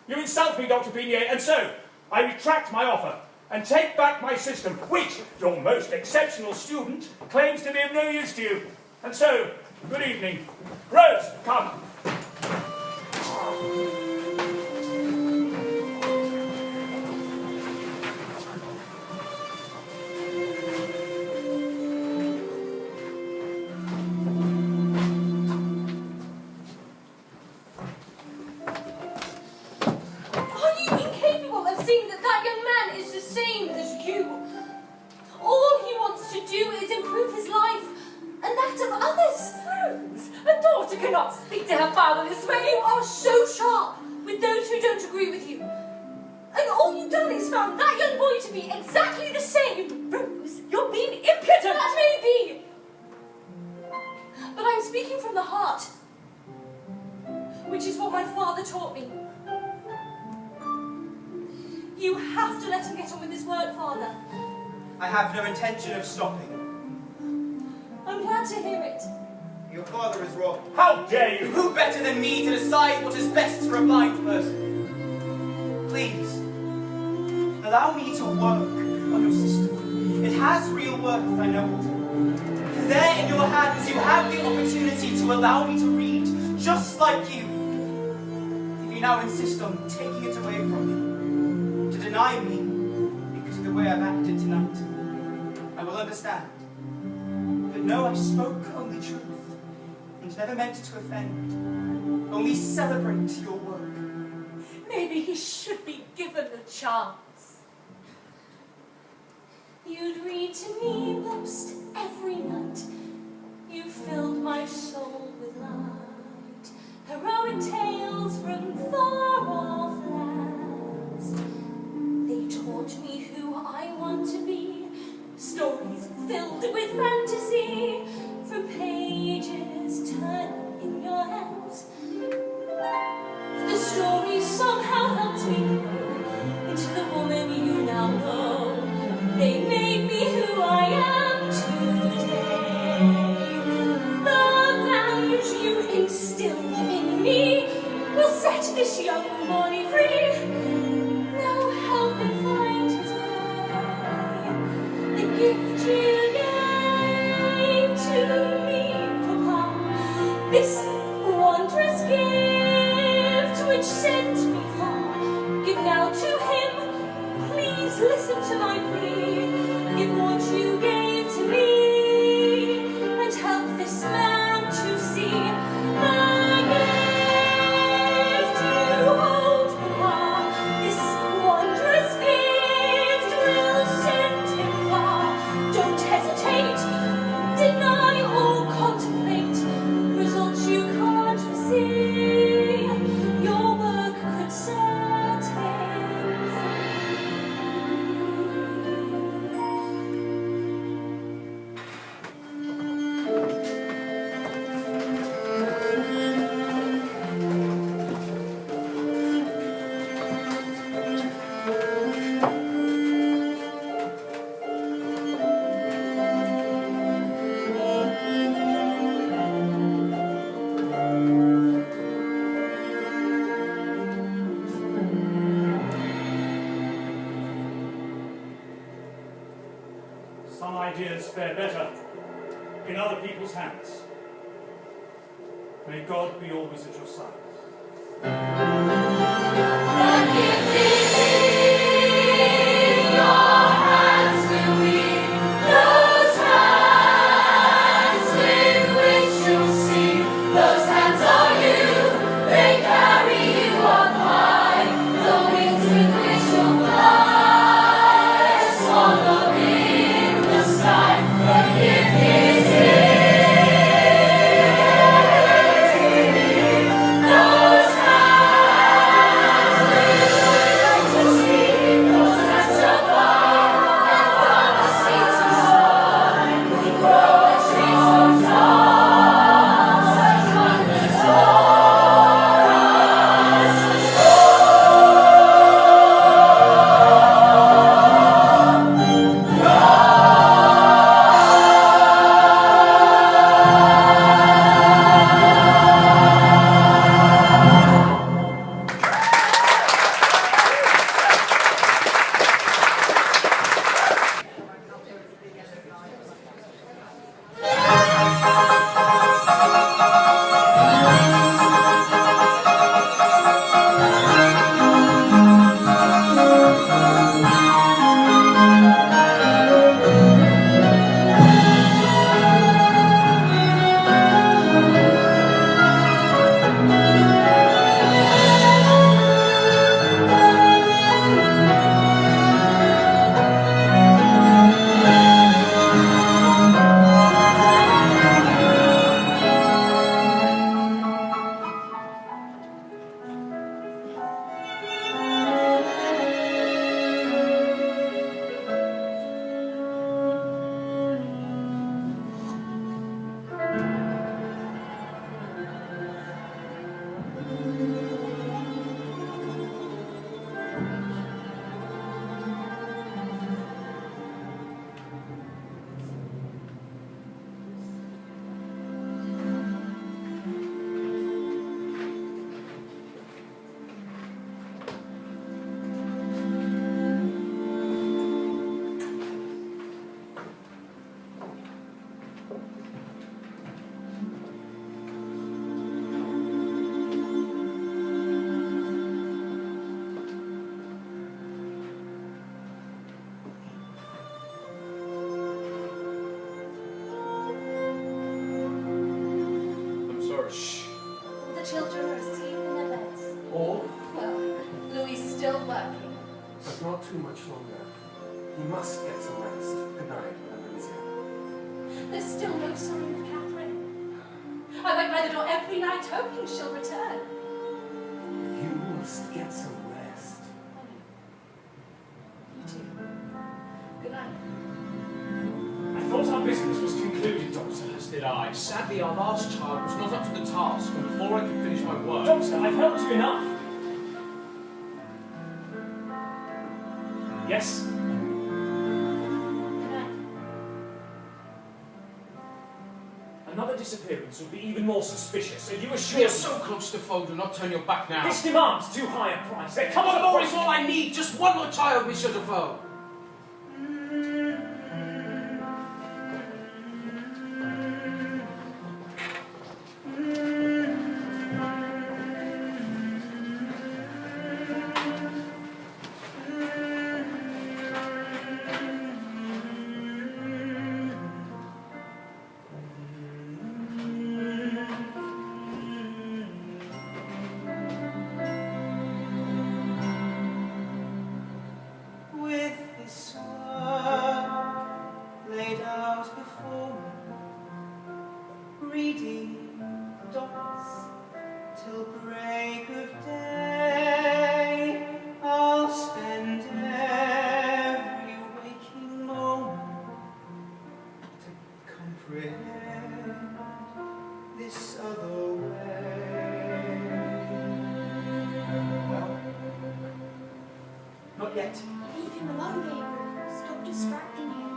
You insult me, Dr. Pinier, and so I retract my offer and take back my system, which your most exceptional student claims to be of no use to you. And so, good evening. Rose, come. Are you incapable of seeing that that young man is the same as you? All he wants to do is improve his life and that of others. Rose, a daughter cannot speak to her father this way. You are so sharp with those who don't agree with you. And all you've done is found that young boy to be exactly the same. Rose, you're being impudent. That may be. But I'm speaking from the heart, which is what my father taught me. You have to let him get on with his work, Father. I have no intention of stopping. I'm glad to hear it. Your father is wrong. How dare you? Who better than me to decide what is best for a blind person? Please, allow me to work on your system. It has real worth, I know it. There in your hands, you have the opportunity to allow me to read, just like you. If you now insist on taking it away from me, to deny me because of the way I've acted tonight, I will understand. But no, I spoke only truth, and never meant to offend. Only celebrate your work. Maybe he should be given a chance. You'd read to me most every night. You filled my soul with light. Heroic tales from far-off lands. They taught me who I want to be. Stories filled with fantasy. From pages turning in your hands. The stories somehow helped me grow into the woman you now know. They made me who I am today. The values you instilled in me will set this young body free. Now help him find his way. The gift you gave to me, Papa, this wondrous gift which sent me far, give now to him. Please listen to my plea. Give what you gave to me and help this man to see the gift you hold, Papa. This wondrous gift will send him far. Don't hesitate, deny or contemplate results you can't foresee. Your work could set him free. Some ideas fare better in other people's hands. May God be always at your side. The gift is in your hands, Louis. Those hands. I'm sorry. Shh. All the children are asleep in their beds. Or, Well, Louis is still working. but not too much longer. He must get some rest. Good night, Madame Louise. There's still no sign of Catherine. I wait by the door every night hoping she'll return. You must get some rest. You too. Good night. I thought our business was concluded, Doctor. As did I. Sadly, our last child was not up to the task, and before I could finish my work... Doctor, I've helped you enough. Yes? Good night. Another disappearance would be even more suspicious. Are you assured? You're so close to foe, do not turn your back now. This demands too high a price. There comes One a more point. is all I need. Just one more child, Monsieur Defoe. With this work laid out before me, reading dots till break of day, I'll spend every waking moment to comprehend this other way. Well, not yet. Leave him alone, Gabriel. Stop distracting him.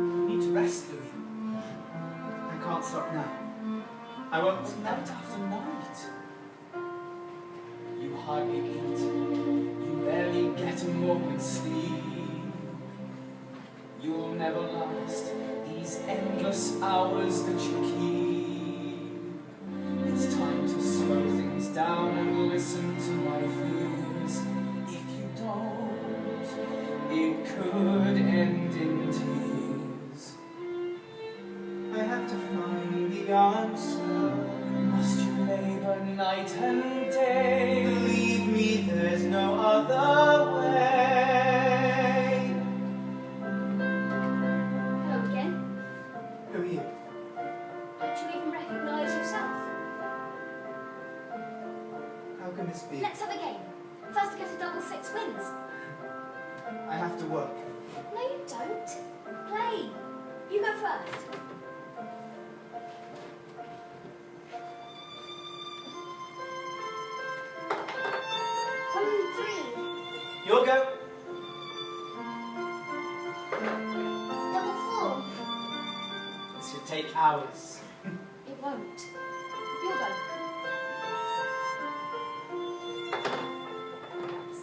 You need to rest, Louis. I can't stop now. I won't night after night. You hardly eat. You barely get a moment's sleep. You'll never last these endless hours that you keep. It's time to slow things down and listen to my fears. If you don't, it could end in tears. I have to find the answer. Must you labor night and day? Believe me, there's no other way. Hello again. Who are you? Don't you even recognise yourself? How can this be? Let's have a game. First to get a double 6 wins. I have to work. No, you don't. Play. You go first. You'll go. Double 4. This should take hours. It won't. You'll go.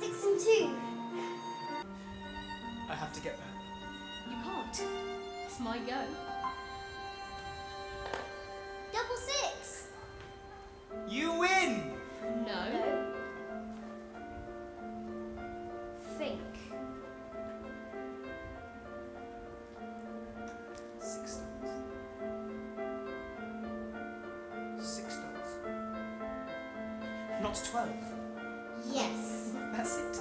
6 and 2. I have to get back. You can't. It's my go. Double 6. You win! No. Think. 6 dots. 6 dots. Not 12. Yes. That's it.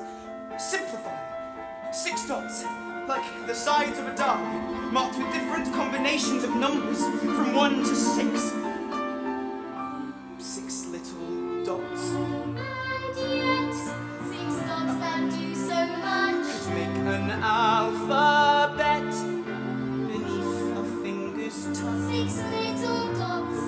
Simplify. 6 dots. Like the sides of a die, marked with different combinations of numbers from 1 to 6. 6 little dots And yet, 6 dots that do so much. could make an alphabet beneath a finger's touch. 6 little dots.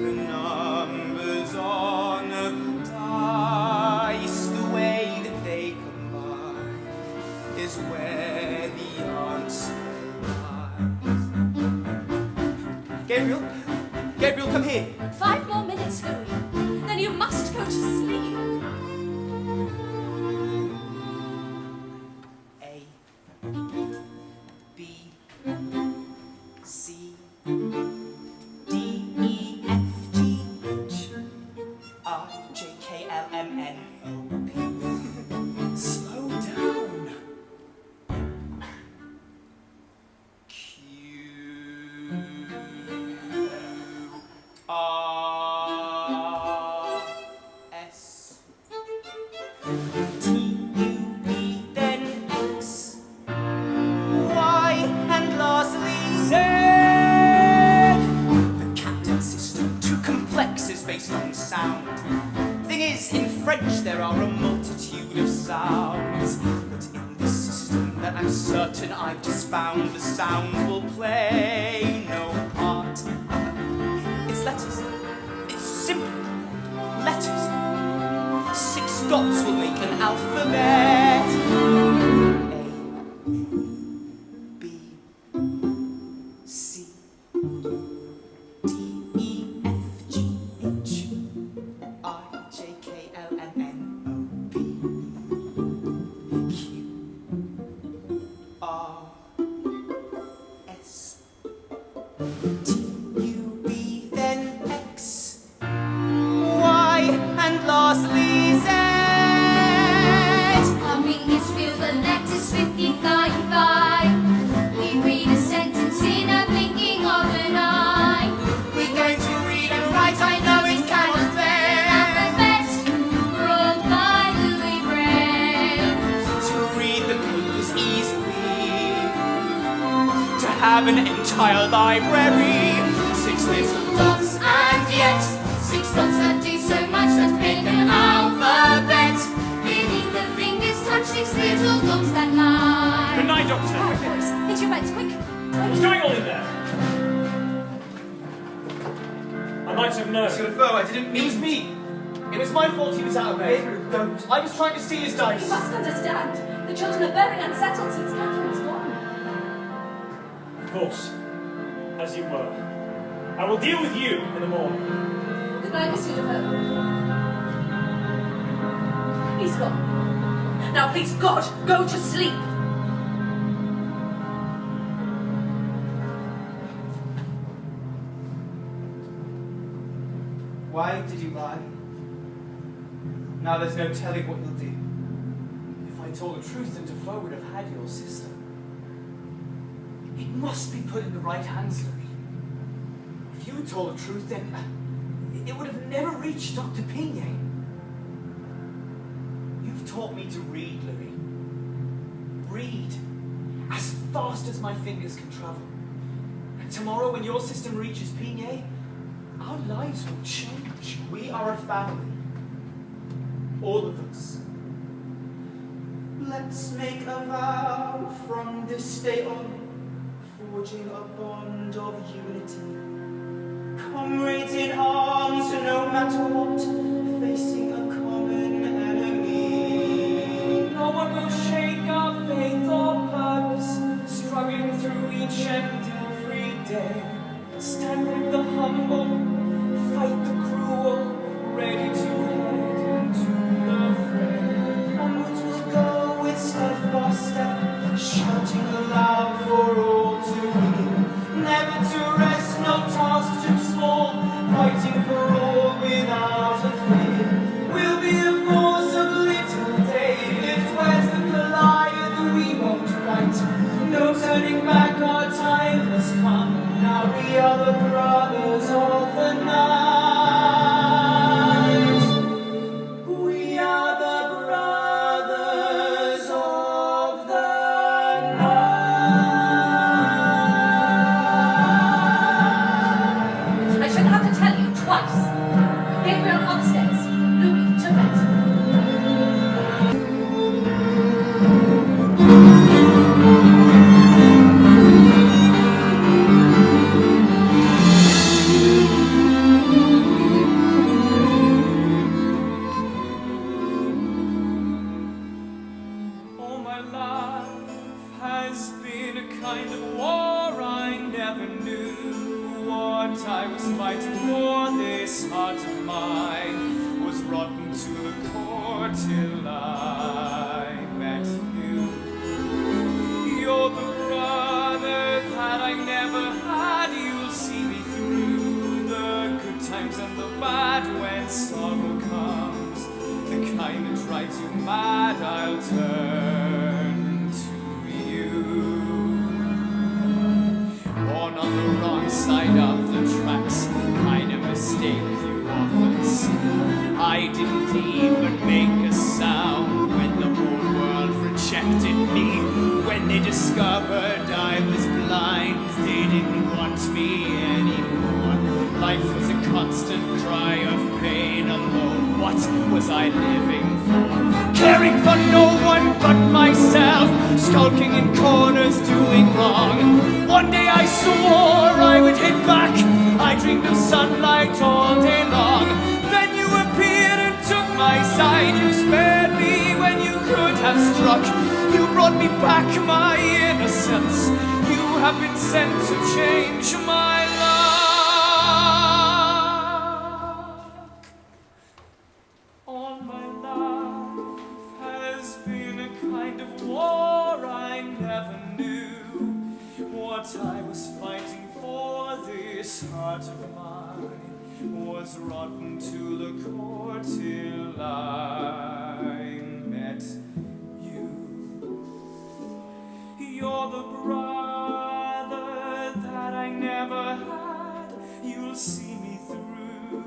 The numbers on the dice, the way that they combine, is where the answer lies. Gabriel? Gabriel, come here. 5 more minutes, Louis. Then you must go to sleep. A, B, sounds. But in this system that I'm certain I've just found, the sound will play no part. It's letters. It's simple letters. 6 dots will make an alphabet. A, B, C, D, E, F, G, H, I, J, K, L, M, N, O, P, Q, R, S, T, U, V, then X, Y, and lastly Z. Our fingers feel the letters 55. We read a sentence in a blinking of an eye. We're going to read and write, I know it cannot fail. Alphabet ruled by Louis Braille. To read the papers easily, to have an entire library. 6 little dots and yet 6 dots that do so much, let's make an alphabet. Beneath the fingers touch 6 little dots that lie. Good night, Doctor. Boys, into your beds, quick. What's going on in there? I might have known. Monsieur Defoe, I didn't mean... It was me. It was my fault he was out of bed. Don't. I was trying to steal his You dice. must understand. The children are very unsettled since Catherine's gone. Of course. As you were. I will deal with you in the morning. Good night, Monsieur Defoe. He's gone. Now, please, God, go to sleep. Why did you lie? Now there's no telling what you'll do. If I told the truth, then Defoe would have had your sister. It must be put in the right hands, Louis. If you had told the truth, then it would have never reached Dr. Pigne. You've taught me to read, Louis. Read as fast as my fingers can travel. And tomorrow, when your system reaches Pigne, our lives will change. We are a family. All of us. Let's make a vow from this day on, forging a bond of unity. Comrades in arms, no matter what, facing a common enemy. No one will shake our faith or purpose, struggling through each and every day. Stand with the humble, fight the cruel, ready to head into the fray. Onwards we'll go with steadfast step, shouting aloud for all to hear. Never to rest, no task too small, fighting for all without a fear. We'll be a force of little David, where's the Goliath we won't fight. No turning back, our time has come, now we are the brothers of the night. We are the brothers of the night. I shouldn't have to tell you twice. Gabriel upstairs. Louis to bed. All my life has been a kind of war I never knew what I was fighting for. This heart of mine was rotten to the core till I met you. You're the brother that I never had. You'll see me through the good times and the bad. When sorrow comes, the kind that drives you mad, I'll turn to you. Born on the wrong side of the tracks, kind of mistake you often see. I didn't even make a sound when the whole world rejected me. When they discovered I was blind, they didn't want me anymore. Life was a constant cry of pain alone. What was I living for? Caring for no skulking in corners doing wrong. One day I swore I would hit back. I dreamed of sunlight all day long. Then you appeared and took my side. You spared me when you could have struck. You brought me back my innocence. You have been sent to change my life. All my life has been a kind of war. I never knew what I was fighting for. This heart of mine was rotten to the core till I met you. You're the brother that I never had. You'll see me through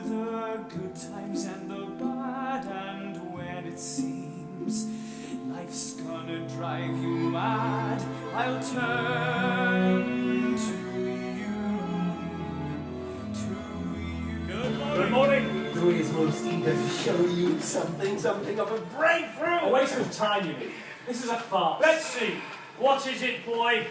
the good times and the bad, and when it seems life's gonna drive you mad, I'll turn to you, Good morning. Louis is most eager to show you something of a breakthrough. A waste of time, you mean? This is a farce. Let's see. What is it, boy?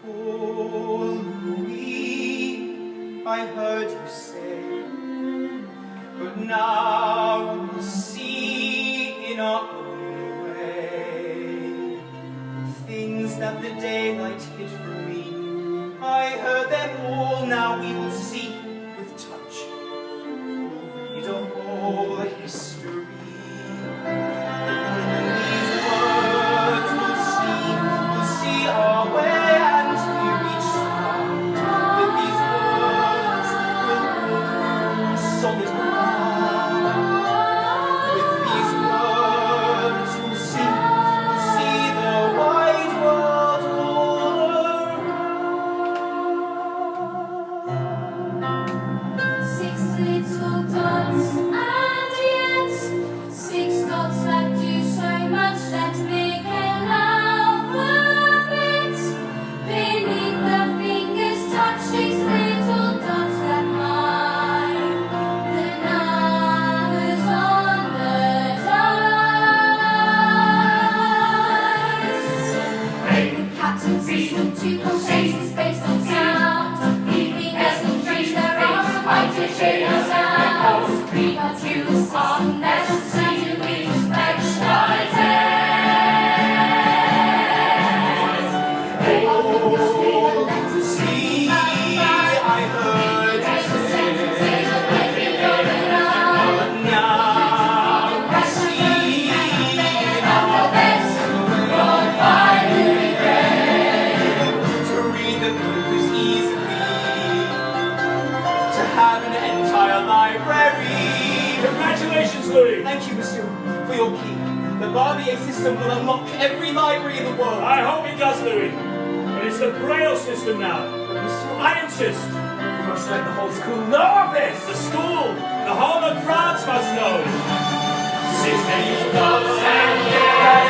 Oh, Louis, I heard you say, but now we'll see in our own way. Things that the daylight hid from me, I heard them all, now we will see with touch. We'll read a whole history. These words we'll see our way. Solid ground. With these words we'll see the wide world all around. 6 little dots, and yet 6 dots that do so much, that make an alphabet. Beneath the fingers touch 6 little dots that mark the numbers on the dice. Pattern system to conversations based on sound. Leaving us confused around white shade of sound. But you are necessary to be specialized. See, I heard you say, but now see to read the books easily, to have an entire library. Congratulations, Louis. Thank you, monsieur, for your key. The Barbier system will unlock every library in the world. I hope it does, Louis. But it's the Braille system now. I insist. You must let the whole school know of this. The school, the whole of France must know. 6 little dots and yes.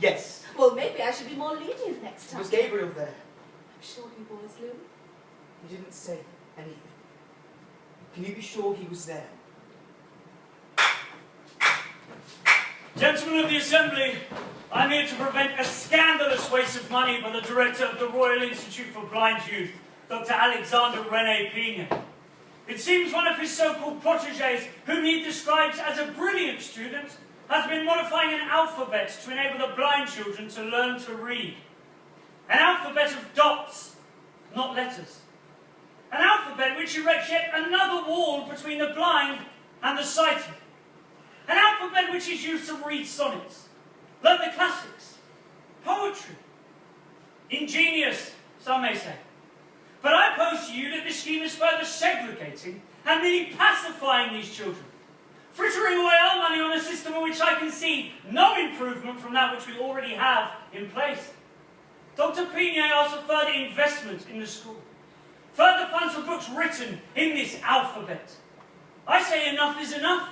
Yes. Well, maybe I should be more lenient next time. Was Gabriel there? I'm sure he was, Louis. He didn't say anything. Can you be sure he was there? Gentlemen of the Assembly, I'm here to prevent a scandalous waste of money by the director of the Royal Institute for Blind Youth, Dr. Alexander René Pina. It seems one of his so-called protégés, whom he describes as a brilliant student, has been modifying an alphabet to enable the blind children to learn to read. An alphabet of dots, not letters. An alphabet which erects yet another wall between the blind and the sighted. An alphabet which is used to read sonnets, learn the classics, poetry. Ingenious, some may say. But I pose to you that this scheme is further segregating and merely pacifying these children, frittering away our money on a system in which I can see no improvement from that which we already have in place. Dr. Pigne asks for further investment in the school, further funds for books written in this alphabet. I say enough is enough.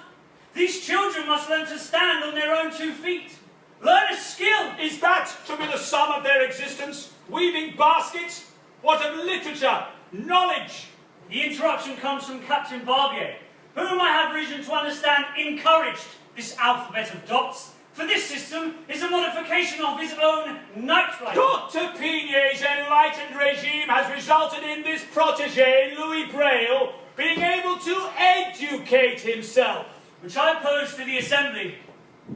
These children must learn to stand on their own 2 feet. Learn a skill. Is that to be the sum of their existence? Weaving baskets? What of literature? Knowledge? The interruption comes from Captain Barbier, whom I have reason to understand encouraged this alphabet of dots, for this system is a modification of his own night writing. Dr. Pigne's enlightened regime has resulted in this protégé, Louis Braille, being able to educate himself. Which I pose to the Assembly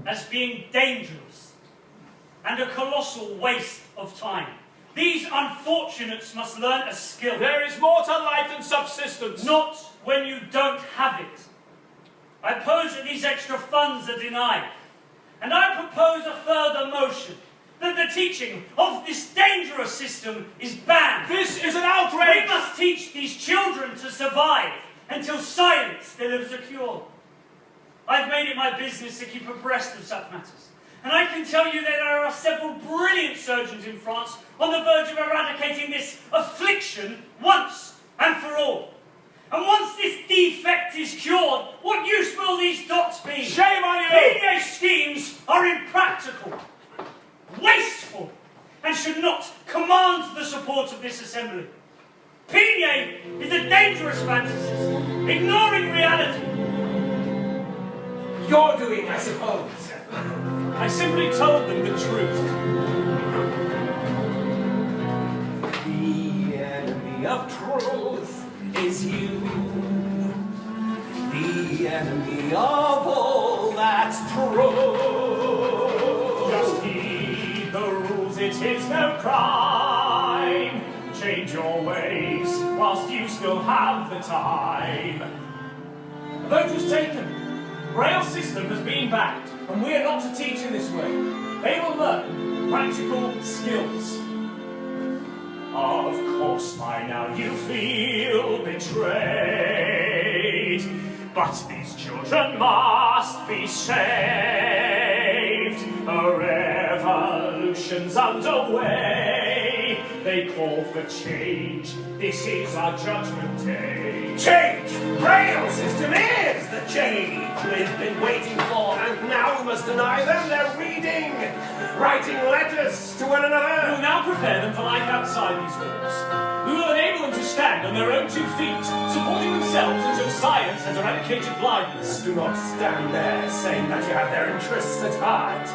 as being dangerous and a colossal waste of time. These unfortunates must learn a skill. There is more to life than subsistence. Not when you don't have it. I pose that these extra funds are denied. And I propose a further motion that the teaching of this dangerous system is banned. This is an outrage! We must teach these children to survive until science delivers a cure. I've made it my business to keep abreast of such matters. And I can tell you that there are several brilliant surgeons in France on the verge of eradicating this affliction once and for all. And once this defect is cured, what use will these dots be? Shame on you! Pigne's schemes are impractical, wasteful, and should not command the support of this Assembly. Pigne is a dangerous fantasist, ignoring reality. You're doing, I suppose. I simply told them the truth. The enemy of truth is you. The enemy of all that's true. Just heed the rules, it is no crime. Change your ways whilst you still have the time. The vote was taken. Braille's system has been backed, and we are not to teach in this way. They will learn practical skills. Of course, by now you feel betrayed, but these children must be saved. A revolution's underway. They call for change. This is our judgment day. Change! Braille system is the change we've been waiting for, and now we must deny them their reading, writing letters to one another. We will now prepare them for life outside these walls. We will enable them to stand on their own 2 feet, supporting themselves until science has eradicated blindness. Do not stand there saying that you have their interests at heart.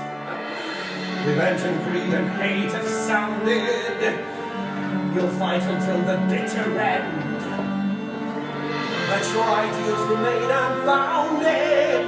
Revenge and greed and hate have sounded. You'll fight until the bitter end. But your ideals remain unfounded.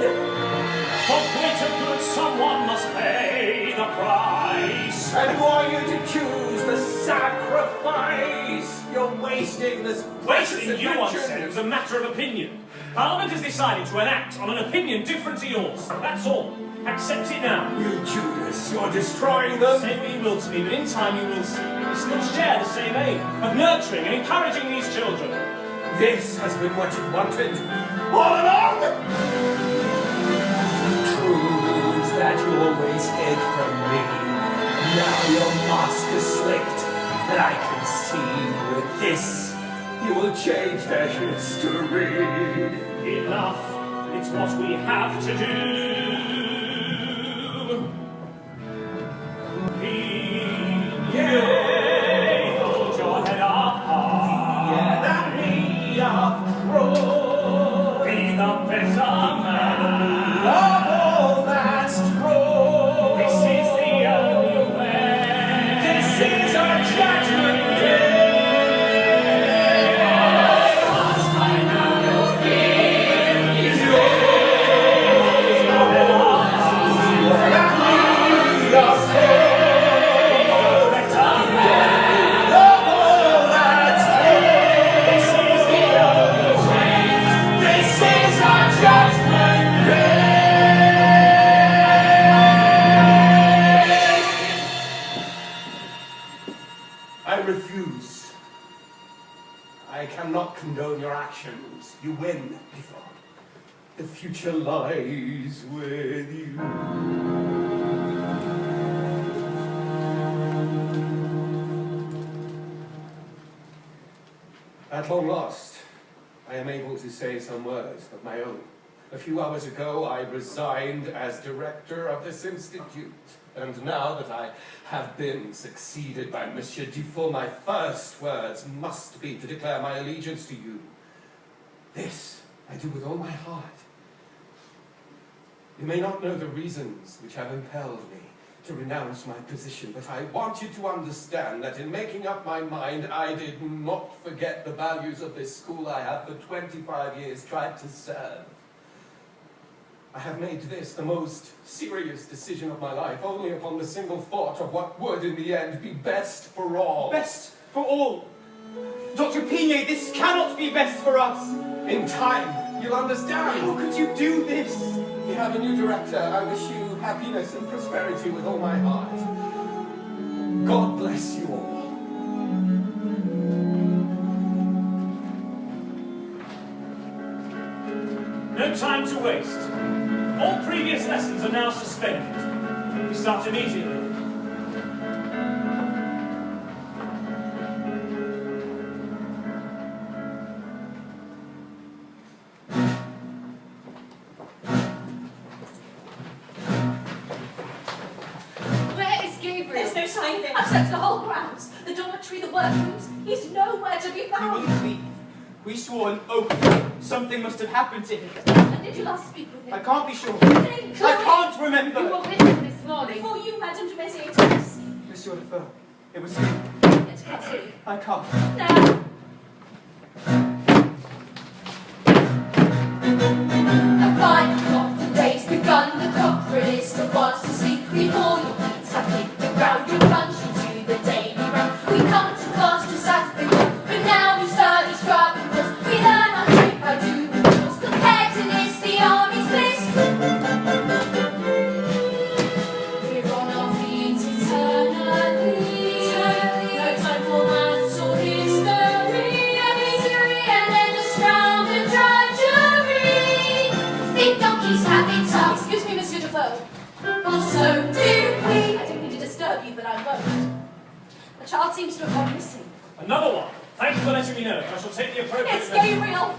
For greater good, someone must pay the price. And who are you to choose the sacrifice? You're wasting this Wasting, you once said, it was a matter of opinion. Parliament has decided to enact on an opinion different to yours. That's all. Accept it now. You Judas, you're destroying them. Say what you will to me, but in time you will see. We still share the same aim of nurturing and encouraging these children. This has been what you wanted all along. Truths that you always hid from me. Now your mask is slicked, and I can see with this you will change their history. Enough. It's what we have to do. Hold your head up high. The enemy of truth. Be the better man. Of all that's true. This is the only way. This is our judgment day. By now You win, Yvonne. The future lies with you. At long last, I am able to say some words of my own. A few hours ago, I resigned as director of this institute. And now that I have been succeeded by Monsieur Dufault, my first words must be to declare my allegiance to you. This I do with all my heart. You may not know the reasons which have impelled me to renounce my position, but I want you to understand that in making up my mind, I did not forget the values of this school I have for 25 years tried to serve. I have made this the most serious decision of my life, only upon the single thought of what would, in the end, be best for all. Best for all? Dr. Pigne, this cannot be best for us. In time, you'll understand. How could you do this? We have a new director. I wish you happiness and prosperity with all my heart. God bless you all. No time to waste. All previous lessons are now suspended. We start immediately. Where is Gabriel? There's no sign of him. I've searched the whole grounds. The dormitory, the workrooms. He's nowhere to be He found. wouldn't leave. We swore an oath. Something must have happened to him. And did you last speak with him? I can't be sure. Jane, Chloe. I can't remember. You were with him this morning. Before you, Madame de Messier, took us. Monsieur Defoe, it was him. Get to. I can't. Now. At 5 o'clock, the day's begun. The cockerel is the first to sleep. Before your feet have hit the ground, you plunge into the daily round. We come to class just as they were, but now we study scrubbing floors. We learn our trade by doing chores. Compared to this, the army's bliss. We're on our feet eternally. No time for maths or history. And endless round and drudgery. Think donkeys have it tough. Excuse me, Monsieur Defoe. So do we. I don't mean to disturb you, but I won't. The child seems to have gone missing. Another one. Thank you for letting me know. I shall take the appropriate It's measures. Gabriel.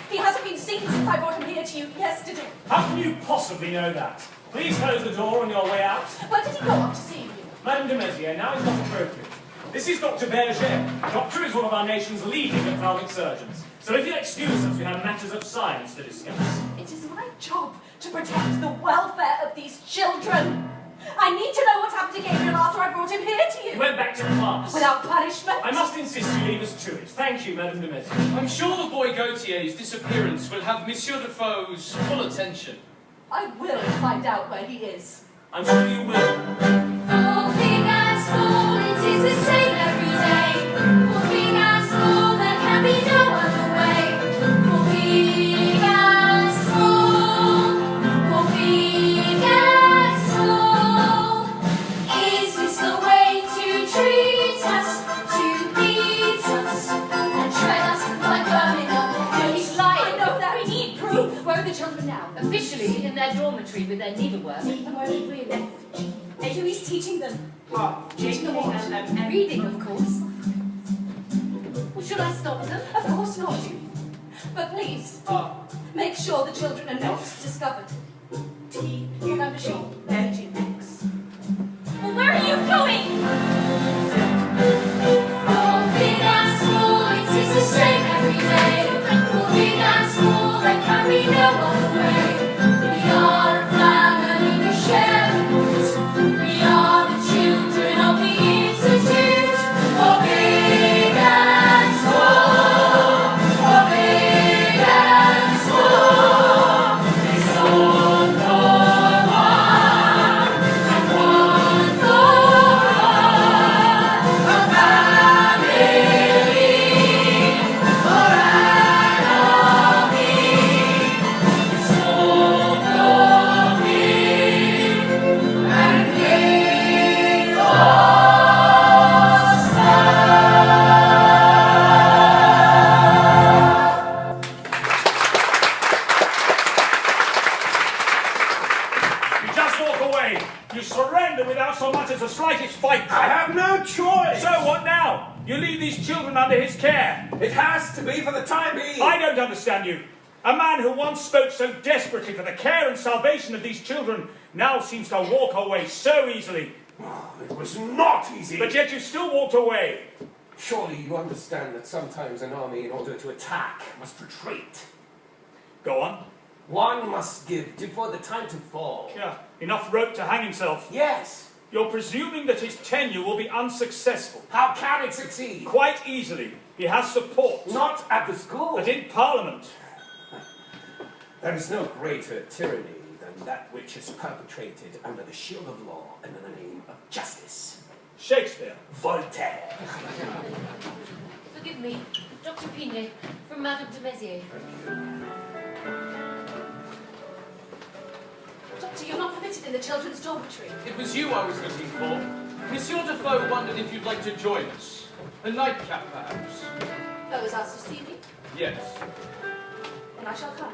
He hasn't been seen since I brought him here to you yesterday. How can you possibly know that? Please close the door on your way out. Where did he go off to see you? Madame de Messier, now is not appropriate. This is Dr. Berger. The doctor is one of our nation's leading ophthalmic surgeons. So if you'll excuse us, we have matters of science to discuss. It is my job to protect the welfare of these children. I need to know what happened to Gabriel after I brought him here to He you. went back to class. Without punishment. I must insist you leave us to it. Thank you, Madame de Messier. I'm sure the boy Gautier's disappearance will have Monsieur Defoe's full attention. I will find out where he is. I'm sure you will. For big and small, it is the same every day. For big and small, there can be no other way. For big and small, for big and small. Is this the way to treat us, to beat us, and tread us like vermin on the He's feet? lying. I know that. I need proof. Where are the children now? Officially in their dormitory with their needlework. And where have we left? And who is teaching them? Teaching them what? Reading, of course. Well, should I stop them? Of course not. But please, make sure the children are not discovered. T, remember sure, X. Well, where are you going? For big and small, it is the same every day. For big and small, there can be no other way. We are a family, we share the goods. We are the children of the Institute. For big and small, for big and small, it's all for one. You surrender without so much as the slightest fight. I have no choice. So what now? You leave these children under his care. It has to be for the time being. I don't understand you. A man who once spoke so desperately for the care and salvation of these children now seems to walk away so easily. Oh, it was not easy. But yet you still walked away. Surely you understand that sometimes an army, in order to attack, must retreat. Go on. One must give before the time to fall. Yeah, enough rope to hang himself. Yes. You're presuming that his tenure will be unsuccessful. How can it succeed? Quite easily. He has support. Not at the school. But in Parliament. There is no greater tyranny than that which is perpetrated under the shield of law and in the name of justice. Shakespeare. Voltaire. Forgive me, Dr. Pinet, from Madame de Mézières. Doctor, you're not permitted in the children's dormitory. It was you I was looking for. Monsieur Defoe wondered if you'd like to join us. A nightcap, perhaps? Foe has asked to see me, Yes. and I shall come.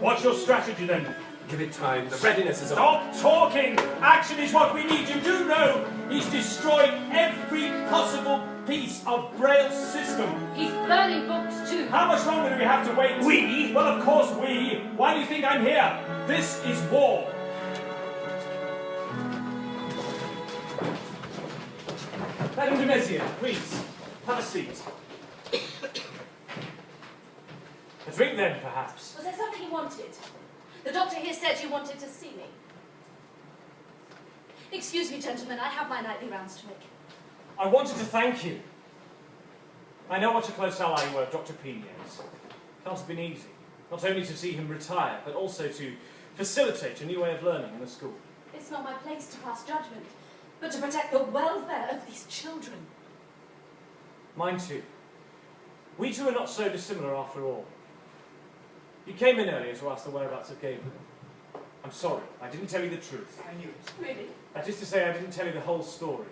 What's your strategy then? Give it time. The readiness is Stop talking! Action is what we need. You do know he's destroyed every possible piece of Braille's system. He's burning books too. How much longer do we have to wait? We? Well, of course we. Why do you think I'm here? This is war. Madame de Mézières, please, have a seat. A drink then, perhaps. Was there something you wanted? The doctor here said you wanted to see me. Excuse me, gentlemen, I have my nightly rounds to make. I wanted to thank you. I know what a close ally you were of Dr. Pignet's. It can't have been easy, not only to see him retire, but also to facilitate a new way of learning in the school. It's not my place to pass judgment, but to protect the welfare of these children. Mine too. We two are not so dissimilar after all. You came in earlier to ask the whereabouts of Gabriel. I'm sorry, I didn't tell you the truth. I knew it. Really? That is to say, I didn't tell you the whole story.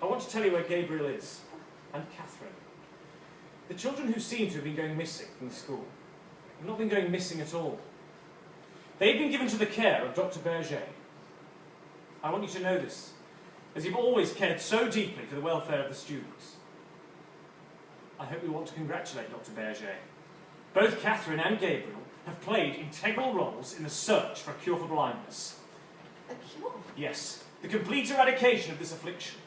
I want to tell you where Gabriel is, and Catherine. The children who seem to have been going missing from the school have not been going missing at all. They've been given to the care of Dr. Berger. I want you to know this, as you've always cared so deeply for the welfare of the students. I hope you want to congratulate Dr. Berger. Both Catherine and Gabriel have played integral roles in the search for a cure for blindness. A cure? Yes, the complete eradication of this affliction.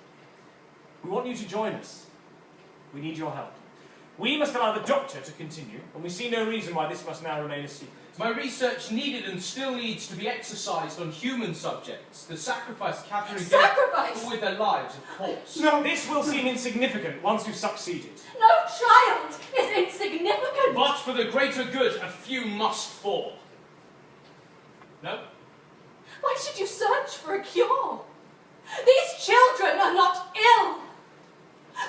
We want you to join us. We need your help. We must allow the doctor to continue, and we see no reason why this must now remain a secret. My research needed and still needs to be exercised on human subjects that sacrifice Catherine and Sacrifice? with their lives, of course. No, this will seem insignificant once you've succeeded. No child is insignificant! But for the greater good, a few must fall. No? Why should you search for a cure? These children are not ill!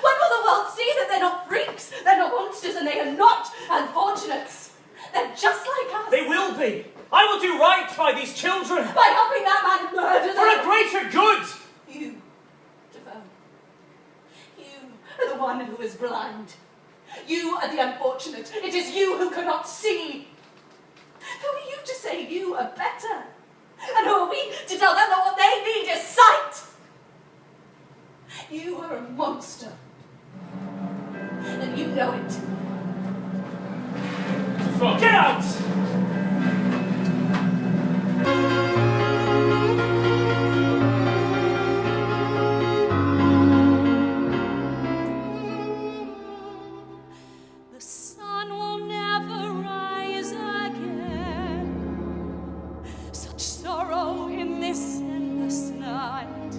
When will the world see that they're not freaks, they're not monsters, and they are not unfortunates? They're just like us. They will be. I will do right by these children. By helping that man murder them. For a greater good. You, Defoe. You are the one who is blind. You are the unfortunate. It is you who cannot see. Who are you to say you are better? And who are we to tell them that what they need is sight? You are a monster. And you know it. Get out! The sun will never rise again. Such sorrow in this endless night.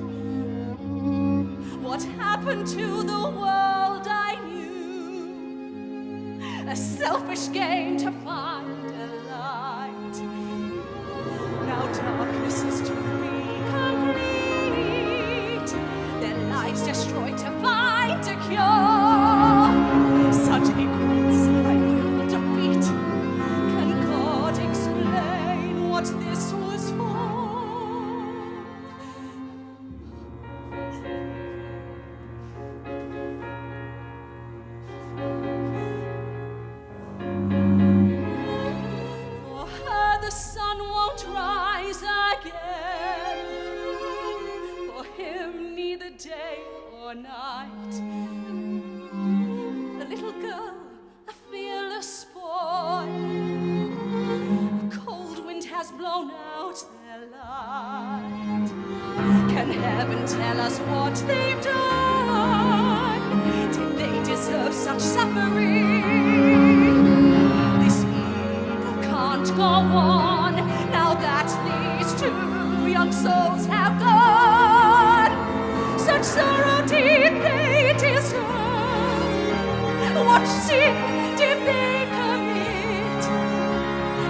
What happened to the world I knew? A selfish gain to find a light. Now darkness is to be complete. Their lives destroyed to find a cure. Such ignorance I will defeat. Can God explain what this was for? For her the sun won't rise again. Can heaven tell us what they've done? Did they deserve such suffering? This evil can't go on now that these two young souls have gone. Such sorrow did they deserve? What sin did they commit?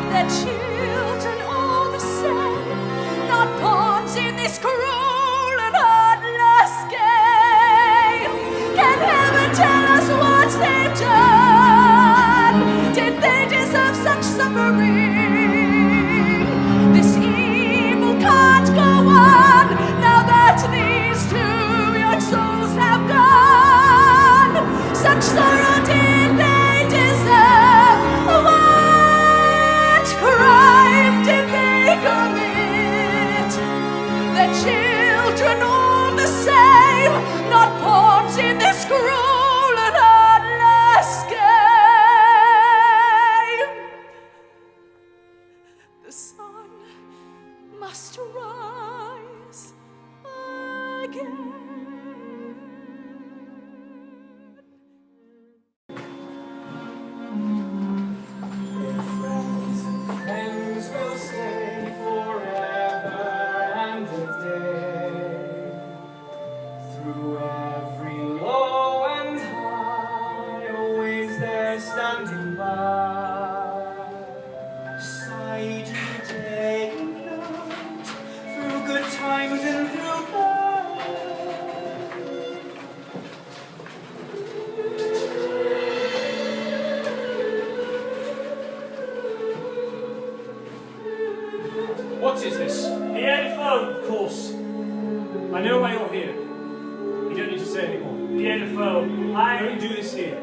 Their children all the same, not pawns in this cruel and heartless game. Can heaven tell us what they've done? Did they deserve such suffering? This evil can't go on now that these two young souls have gone. Such sorrow did they deserve? What crime did they commit? Their children all the same, not pawns in this cruel and heartless game. The sun must rise again. Friends will stay forever and a day. Through every low and high, always there standing by. Side and day and night, through good times and through bad. What is this? The telephone. Of course. I know why you're here. You don't need to say anymore. The telephone. I don't do this here.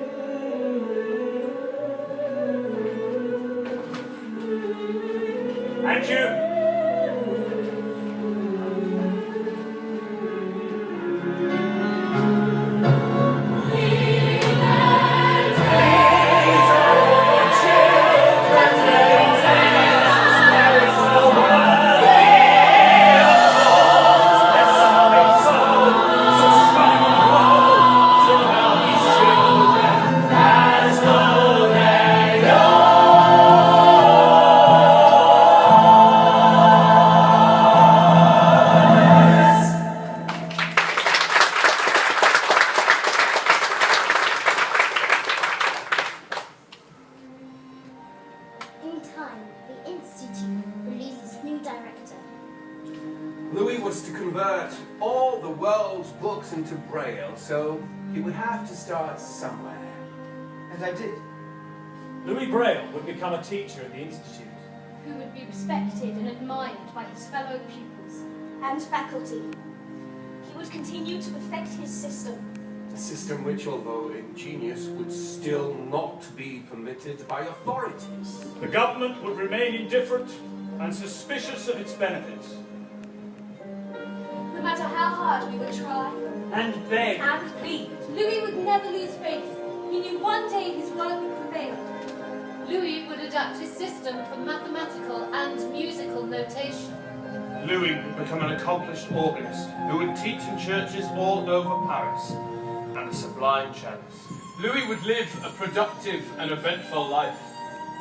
And you. In time, the Institute releases new director. Louis was to convert all the world's books into Braille, so he would have to start somewhere. And I did. Louis Braille would become a teacher at the Institute. Who would be respected and admired by his fellow pupils And faculty. He would continue to perfect his system. A system which, although ingenious, would still not be permitted by authorities. The government would remain indifferent and suspicious of its benefits. No matter how hard we would try And beg. and plead, Louis would never lose faith. He knew one day his word would prevail. Louis would adapt his system for mathematical and musical notation. Louis would become an accomplished organist who would teach in churches all over Paris and a sublime cellist. Louis would live a productive and eventful life.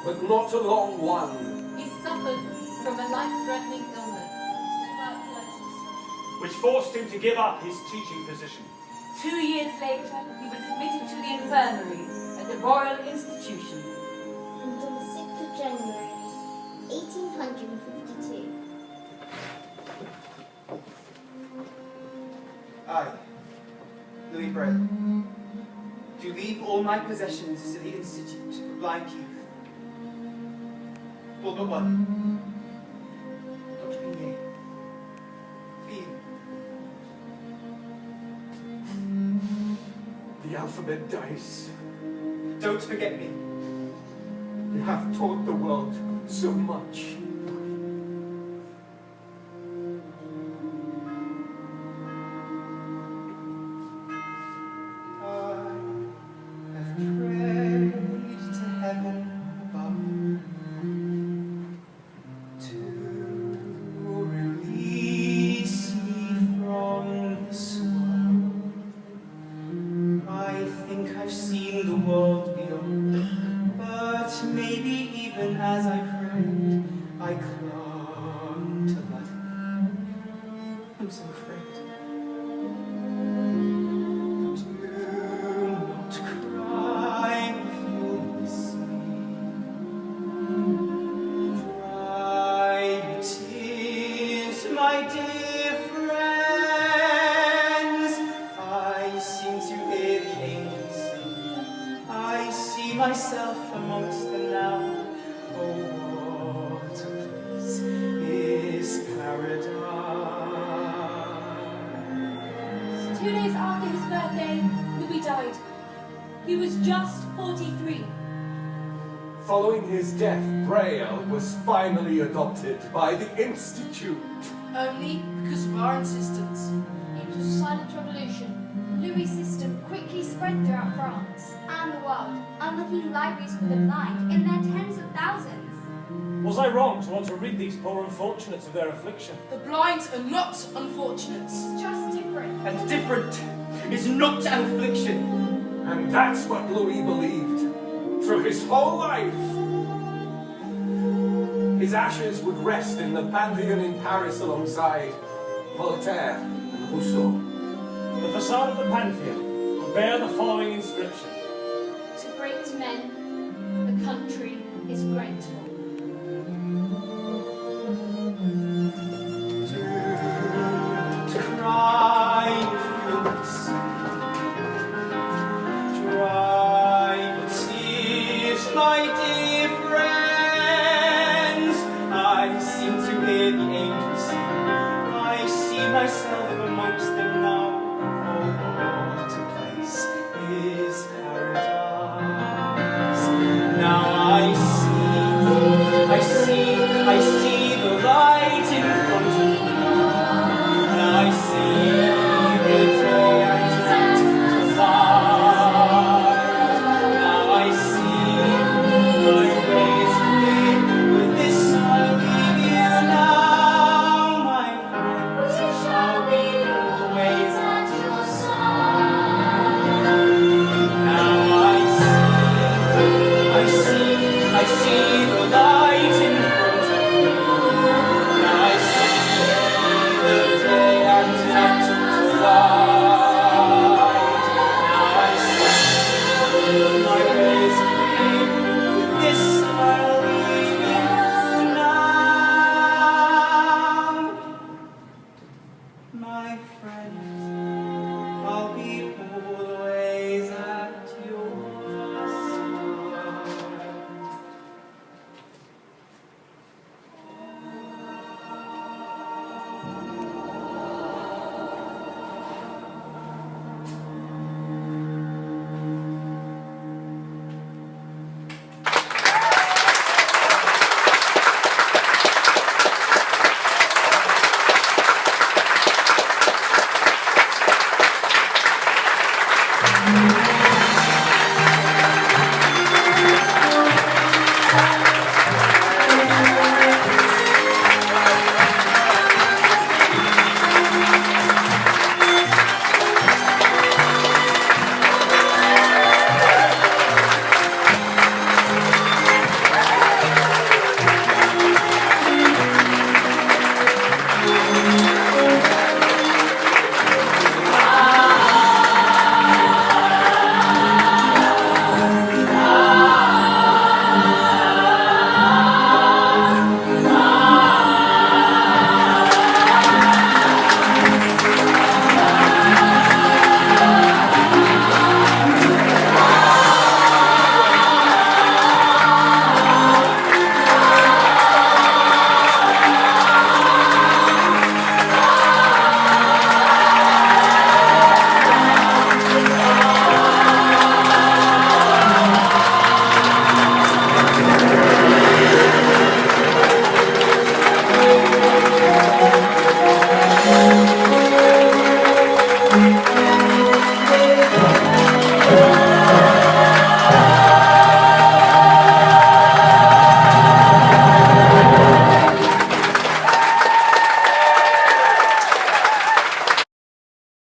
But not a long one. He suffered from a life-threatening illness, tuberculosis. Which forced him to give up his teaching position. 2 years later, he was admitted to the infirmary at the Royal Institution. And on the 6th of January, 1852, I, Louis Braille, do leave all my possessions to the Institute for Blind Youth. All but one. Dr. Pinier. For you. The alphabet dice. Don't forget me. You have taught the world so much. I have prayed to heaven above to release me from I'm so afraid. Myself amongst them now. Oh, what a place is paradise. 2 days after his birthday, Louis died. He was just 43. Following his death, Braille was finally adopted by the Institute. Only because of our insistence. It was a silent revolution. Louis' system quickly spread throughout France and the world, unlocking libraries for the blind in their tens of thousands. Was I wrong to want to rid these poor unfortunates of their affliction? The blind are not unfortunates. It's just different. And different is not an affliction. And that's what Louis believed through his whole life. His ashes would rest in the Pantheon in Paris alongside Voltaire and Rousseau. The facade of the Pantheon will bear the following inscription. To great men, the country is grateful. Dry fields, dry tears, my dear friends. I seem to hear the angels sing. I see myself amongst them now. Oh, what a place is paradise. Now I see the light in front of me. Now I see the day and night divide. Now I see my ways clear. With this I leave you now, my friends. I shall be always at your side. Now I see the light in front of me. Now I see the day and night divide. Now I see my ways clear. With this I'll leave you now, my friends.